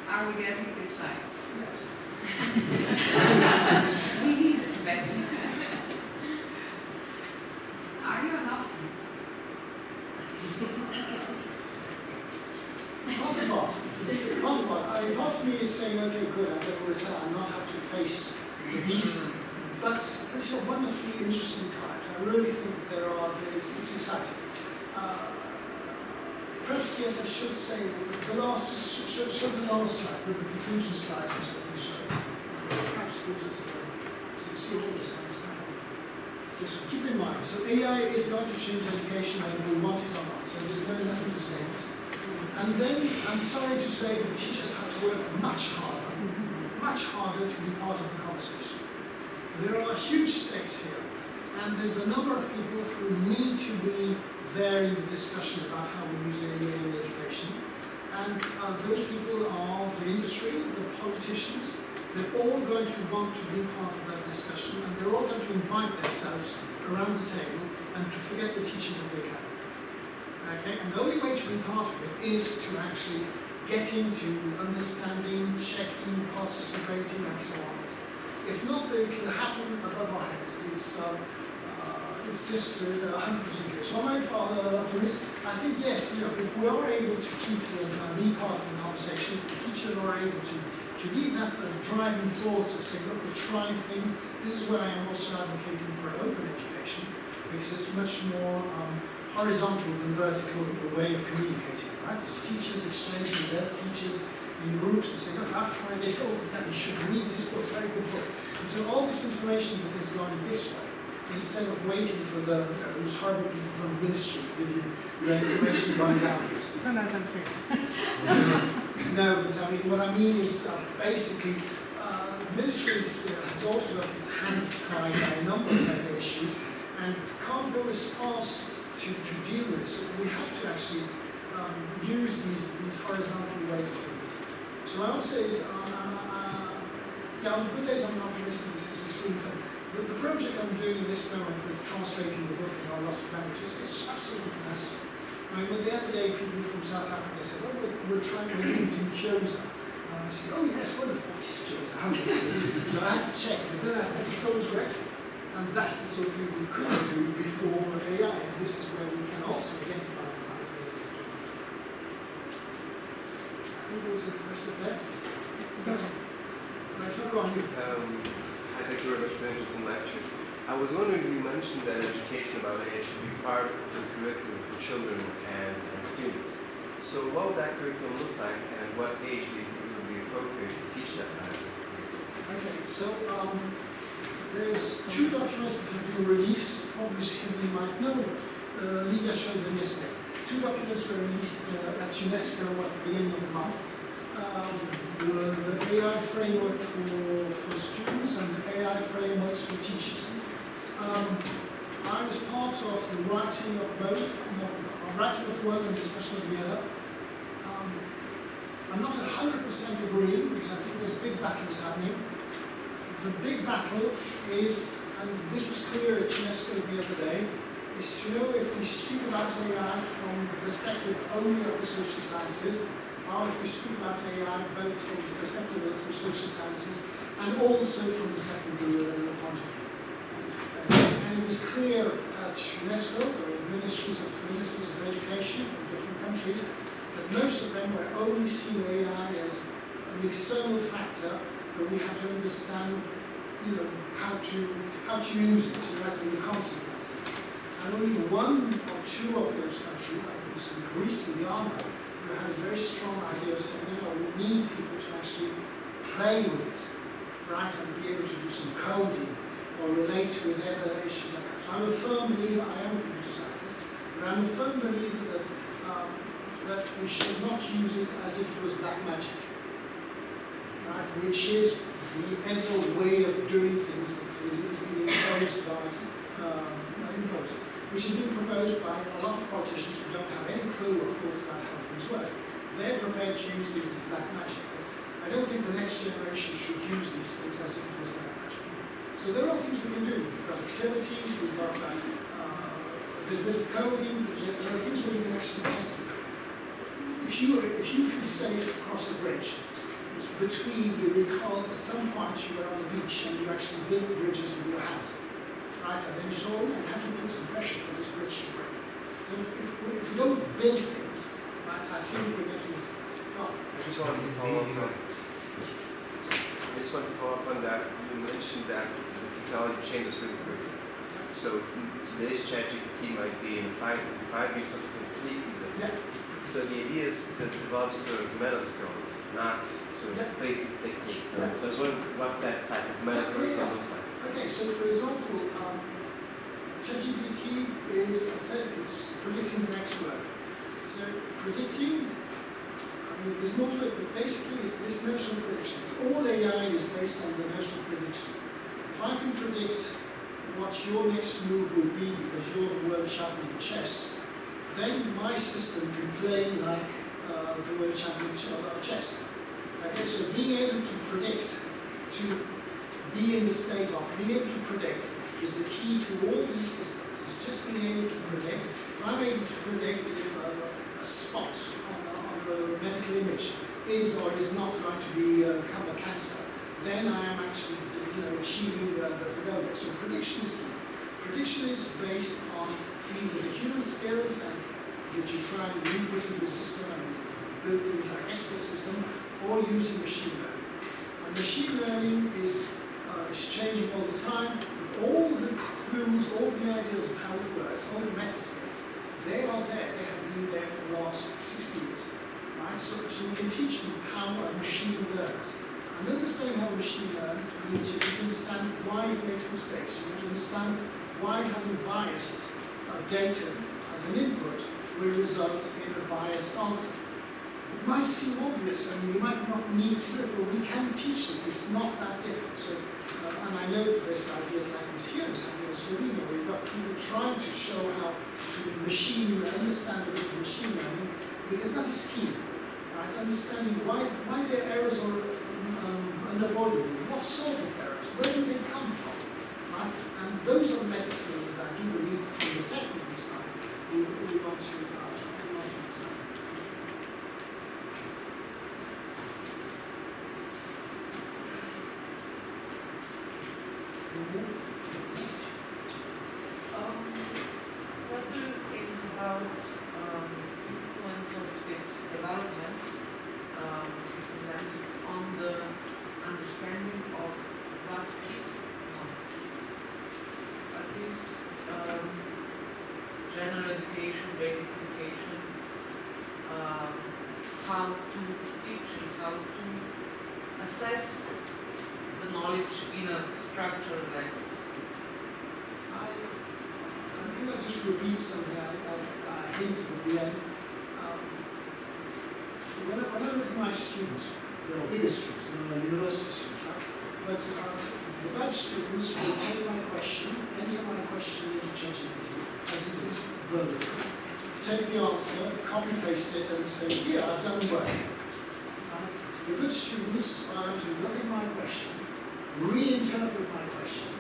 [SPEAKER 2] Are we getting these slides?
[SPEAKER 1] yes.
[SPEAKER 2] We need it, Becky. Are you an optimist?
[SPEAKER 1] Part of me is saying, okay, good, I get what I'll not have to face the beast. But it's a wonderfully interesting time. I really think that it's exciting. Perhaps, yes, I should say, just show the last slide, the conclusion slide, which I can show. Perhaps gives us, so you see all this kind of stuff. Just keep in mind, so AI is going to change education whether we want it or not, so there's nothing to say this. And then, I'm sorry to say that teachers have to work much harder to be part of the conversation. There are huge stakes here, and there's a number of people who need to be there in the discussion about how we use AI in education. And those people are the industry, the politicians. They're all going to want to be part of that discussion, and they're all going to invite themselves around the table and to forget the teachers if they can. Okay? And the only way to be part of it is to actually get into understanding, checking, participating, and so on. If not, it can happen above our heads. It's just 100% clear. So am I optimist? I think yes, if we are able to keep me part of the conversation, if the teachers are able to be that driving force to say, look, we're trying things. This is where I am also advocating for open education, because it's much more horizontal than vertical the way of communicating, right? It's teachers exchanging with their teachers in groups and saying, look, I've tried this, oh, no, you should read this book, very good book. And so all this information that is going this way, instead of waiting for those horrible people from the ministry to give you information going down it.
[SPEAKER 3] Sometimes unfair.
[SPEAKER 1] No, but I mean, what I mean is basically, ministries has also got its hands tied by a number of other issues and can't go as fast to deal with it. So we have to actually use these horizontal ways of doing it. So I would say is, on the good days I'm optimistic, this is really fun. The project I'm doing in this moment with translating the book in lots of languages is absolutely fantastic. I mean, the other day people from South Africa said, oh, we're trying to read in Kyoza. And I said, oh yes, wonderful, what is Kyoza? How do you do it? So I had to check, but then I just thought it was great. And that's the sort of thing we could do before AI, and this is where we can also identify the five ways of doing it. I think there was a question there. No. Right, so go on, you.
[SPEAKER 4] Hi, thank you very much for the interesting lecture. I was wondering, you mentioned that education about AI should be part of the curriculum for children and students. So what would that curriculum look like, and what age do you think would be appropriate to teach that kind of curriculum?
[SPEAKER 1] Okay, so there's two documents that have been released, probably you might know. Lydia showed them yesterday. Two documents were released at UNESCO at the beginning of the month. The AI framework for students and the AI frameworks for teachers. I was part of the writing of both, writing of one and discussion of the other. I'm not 100% agreeing because I think there's big battles happening. The big battle is, and this was clear at UNESCO the other day, is to know if we speak about AI from the perspective only of the social sciences, or if we speak about AI both from the perspective of the social sciences and also from the technical point of view. And it was clear at UNESCO, there were ministers of education from different countries, that most of them were only seeing AI as an external factor that we have to understand, how to use it, and the consequences. And only one or two of those countries, like it was in Greece and Ghana, who had a very strong idea of saying, we need people to actually play with it, right, and be able to do some coding or relate with other issues like that. So I'm a firm believer, I am a computer scientist, but I'm a firm believer that that we should not use it as if it was black magic, right, which is the other way of doing things that is being imposed by, which is being proposed by a lot of politicians who don't have any clue, of course, about how things work. They're prepared to use things as black magic, but I don't think the next generation should use these things as if it was black magic. So there are things we can do. We've got activities, we've got there's a bit of coding, there are things where you can actually test it. If you feel safe to cross a bridge, it's between you because at some point you were on the beach and you actually build bridges with your hands, right? And then you saw, you have to put some pressure for this bridge to break. So if we don't build things, right, I think we're getting
[SPEAKER 4] I just want to follow up on that. You mentioned that the technology changes really quickly. So today's ChatGPT might be in 5 years something completely different.
[SPEAKER 1] Yeah.
[SPEAKER 4] So the idea is to develop sort of meta skills, not sort of basic techniques. So I was wondering what that type of meta curriculum looks like.
[SPEAKER 1] Okay, so for example, ChatGPT is, I said, it's predicting the next word. So predicting, there's more to it, but basically it's this notion of prediction. All AI is based on the notion of prediction. If I can predict what your next move will be because you're the world champion in chess, then my system can play like the world champion of chess. Okay, so being able to predict, to be in the state of being able to predict is the key to all these systems. It's just being able to predict. If I'm able to predict if a spot on the medical image is or is not going to become a cancer, then I am actually achieving the goal there. So prediction is key. Prediction is based on either the human skills and that you try and input into a system and build things like expert system, or using machine learning. And machine learning is changing all the time. With all the clues, all the ideas of how it works, all the meta skills, they are there. They have been there for the last 60 years. Right? So we can teach them how a machine learns. And understanding how a machine learns means you can understand why it makes mistakes. You can understand why having biased data as an input will result in a biased answer. It might seem obvious, and we might not need to do it, but we can teach it. It's not that difficult. So, and I know that there's ideas like this here in Slovenia, where we've got people trying to show how to understand a bit of machine learning, because that is key. Right? Understanding why their errors are unavoidable, what sort of errors, where do they come from, right? And those are the meta skills that I do believe from the technical side we want to understand. Yes.
[SPEAKER 3] What do you think about influence of this development on the understanding of what is general education, basic education, how to teach and how to assess the knowledge in a structure like this?
[SPEAKER 1] I think I'll just repeat something I hinted at the end. When I look at my students, they're bigger students, they're university students, right? But the bad students will take my question, enter my question into ChatGPT, as it is verbal, take the answer, copy paste it, and say, here, I've done well. Right? The good students are to look at my question, reinterpret my question,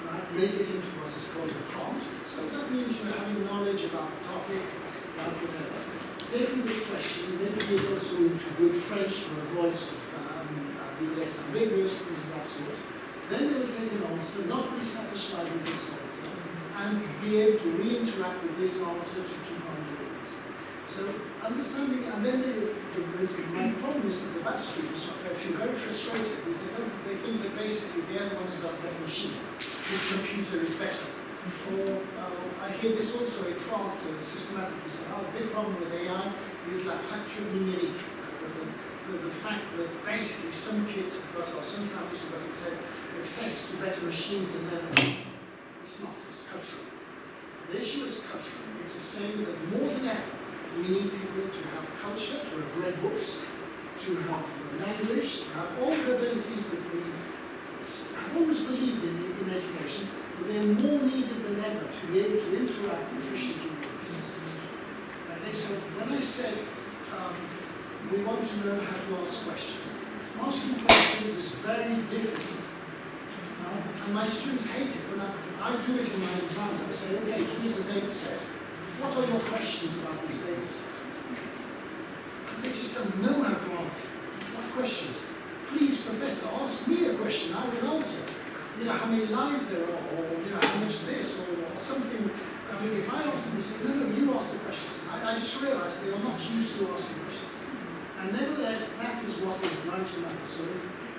[SPEAKER 1] right? Make it into what is called a prompt. So that means you're having knowledge about the topic, about whatever. Taking this question, making it also into good French to avoid sort of being less ambiguous, things of that sort. Then they will take an answer, not be satisfied with this answer, and be able to re-interact with this answer to keep on doing it. So understanding, and then my problem is that the bad students feel very frustrated because they think that basically the other one's got a better machine. This computer is better. Or I hear this also in France, systematically said, the big problem with AI is la fracture numérique. The fact that basically some kids have got, or some families have got access to better machines than others. It's not, it's cultural. The issue is cultural. It's the same that more than ever, we need people to have culture, to have read books, to have language, to have all the abilities that we have always believed in education, but they're more needed than ever to be able to interact efficiently with the system. So when I said we want to learn how to ask questions, asking questions is very difficult. And my students hate it when I do it in my exam. I say, okay, here's a data set. What are your questions about this data set? They just don't know how to answer. What questions? Please, Professor, ask me a question, I will answer. You know, how many lines there are, or you know, how much this, or something. I mean, if I ask them, they say, no, you ask the questions. I just realized they are not used to asking questions. And nevertheless, that is what is right to matter. So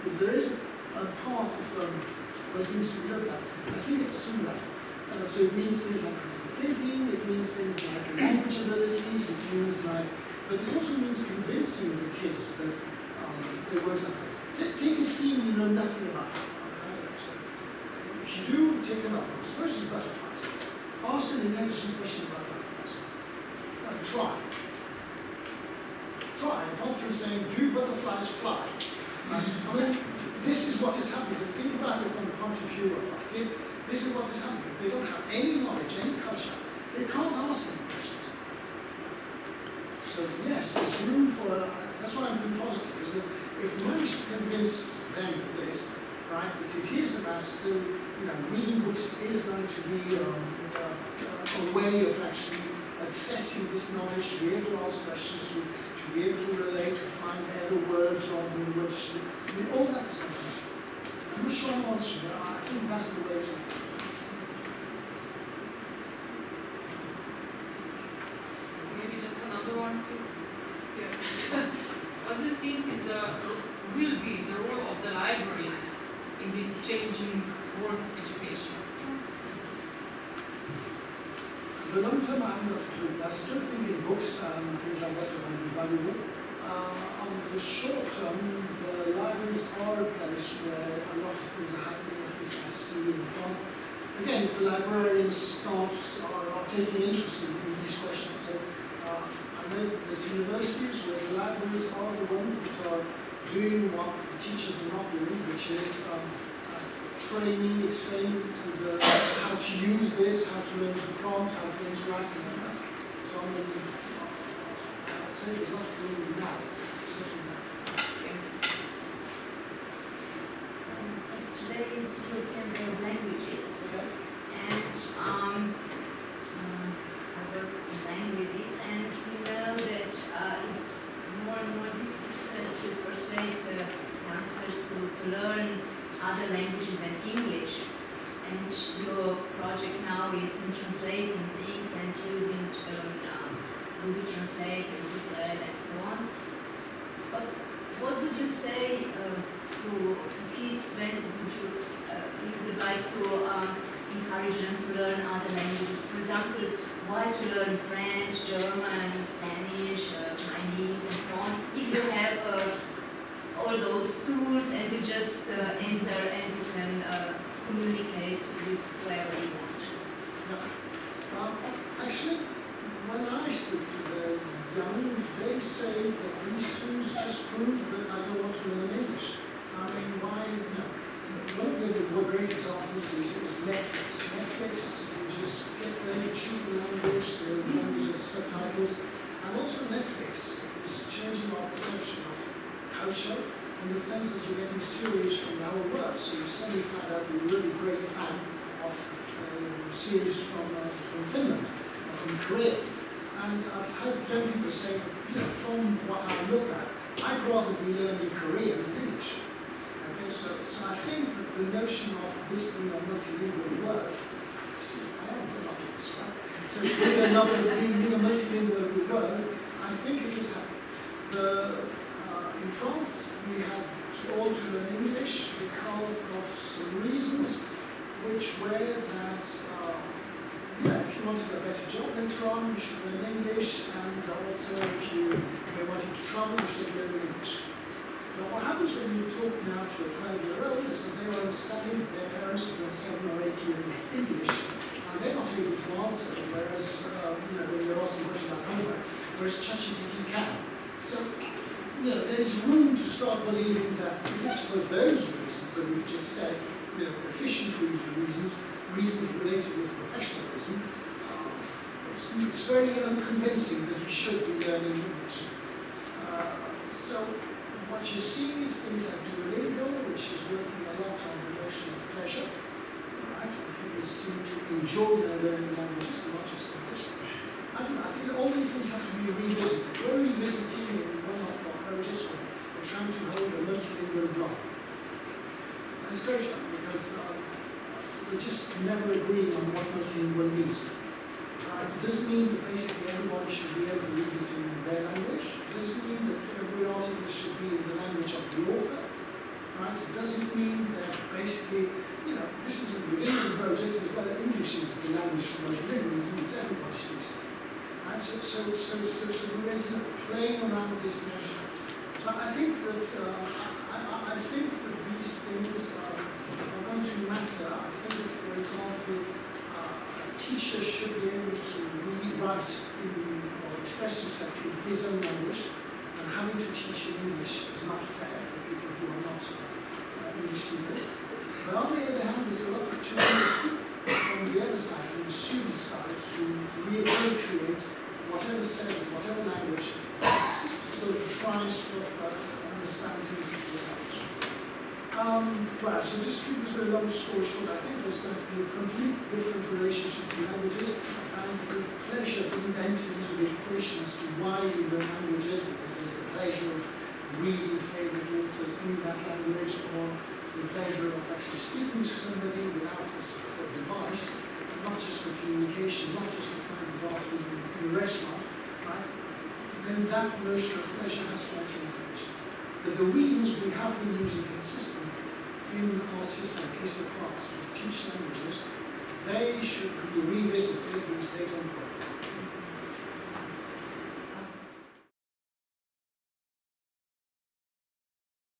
[SPEAKER 1] if there is a path of where things to be looked at, I think it's through that. So it means things like critical thinking, it means things like language abilities, it means like, but it also means convincing the kids that they work something. Take a theme you know nothing about. So if you do, take another one. Suppose it's butterflies. Ask an intelligent question about butterflies. Try. Apart from saying, do butterflies fly? I mean, this is what is happening. Think about it from the point of view of kid. This is what is happening. If they don't have any knowledge, any culture, they can't ask any questions. So yes, there's room for. That's why I'm being positive. Because if we manage to convince them of this, right, that it is about still, you know, reading books is going to be a way of actually accessing this knowledge, to be able to ask questions, to be able to relate, to find other words rather than the words. I mean, all that is going to happen. I'm not sure I'm answering that. I think that's the way to.
[SPEAKER 2] Maybe just another one, please. Yeah. What do you think is will be the role of the libraries in this changing world of education?
[SPEAKER 1] The long term, I'm not clue. I still think in books and things like that might be valuable. On the short term, the libraries are a place where a lot of things are happening, at least I see in France. Again, if the librarians are taking interest in these questions, so universities where the libraries are the ones that are doing what the teachers are not doing, which is training, explaining to the, how to use this, how to learn to prompt, how to interact and all that. So I mean, I'd say there's not really now. Certainly not.
[SPEAKER 5] As today is European Day of Languages,
[SPEAKER 1] Okay.
[SPEAKER 5] and I work in languages, and we know that it's more and more difficult to persuade youngsters to learn other languages than English. And your project now is in translating things and using Google Translate and Google and so on. But what would you say to kids when you would like to encourage them to learn other languages? For example, why to learn French, German, Spanish, Chinese, and so on, if you have all those tools and you just enter and you can communicate with whoever you want.
[SPEAKER 1] Actually, when I speak to the young, they say that these tools just prove that I don't want to learn English. I mean, why? One of the great examples is Netflix. Netflix, you just get there, you choose the language of subtitles, and also Netflix is changing our perception of culture in the sense that you're getting series from the whole world. So you suddenly find out you're a really great fan of series from Finland or from Korea. And I've heard young people say, from what I look at, I'd rather be learning Korean than English. Okay, so I think that the notion of this being a multilingual word, I am not doing this right. So being a multilingual word, I think it is happening. In France, we had all to learn English because of some reasons, which were that, if you wanted a better job later on, you should learn English, and also if you were wanting to travel, you should learn English. Now, what happens when you talk now to a 12-year-old is that they are understanding that their parents have done 7 or 8 years of English, and they're not able to answer, whereas, when you're asking questions like homework, whereas ChatGPT can. So, there's room to start believing that if it's for those reasons that we've just said, efficient reasons related with professionalism, it's very unconvincing that you should be learning English. So what you see is things like Duolingo, which is working a lot on the notion of pleasure, right? And people seem to enjoy their learning languages, not just English. And I think that all these things have to be revisited. We're revisiting in one of our projects where we're trying to hold a multilingual blog. And it's great fun because we're just never agreeing on what multilingual means. It doesn't mean that basically everybody should be able to read it in their language. It doesn't mean that every article should be in the language of the author. Right? It doesn't mean that basically, this is within the project as well. English is the language for multilingualism. It's everybody speaks it. Right? So we're playing around with this notion. So I think that these things are going to matter. I think that, for example, teacher should be able to really write or express himself in his own language, and having to teach in English is not fair for people who are not English speakers. But on the other hand, there's a lot of tools from the other side, from the student side, to recreate whatever said, whatever language, sort of trying to understand things in the language. Right, so just to keep a long story short, I think there's going to be a complete different relationship to languages, and if pleasure doesn't enter into the equation as to why you learn languages, because there's the pleasure of reading favorite authors in that language, or the pleasure of actually speaking to somebody without a sort of device, not just for communication, not just for finding bathrooms in a restaurant, right? Then that notion of pleasure has to enter into the equation. But the reasons we have been using consistently in our system, in case of France, to teach languages, they should be revisited because they don't work.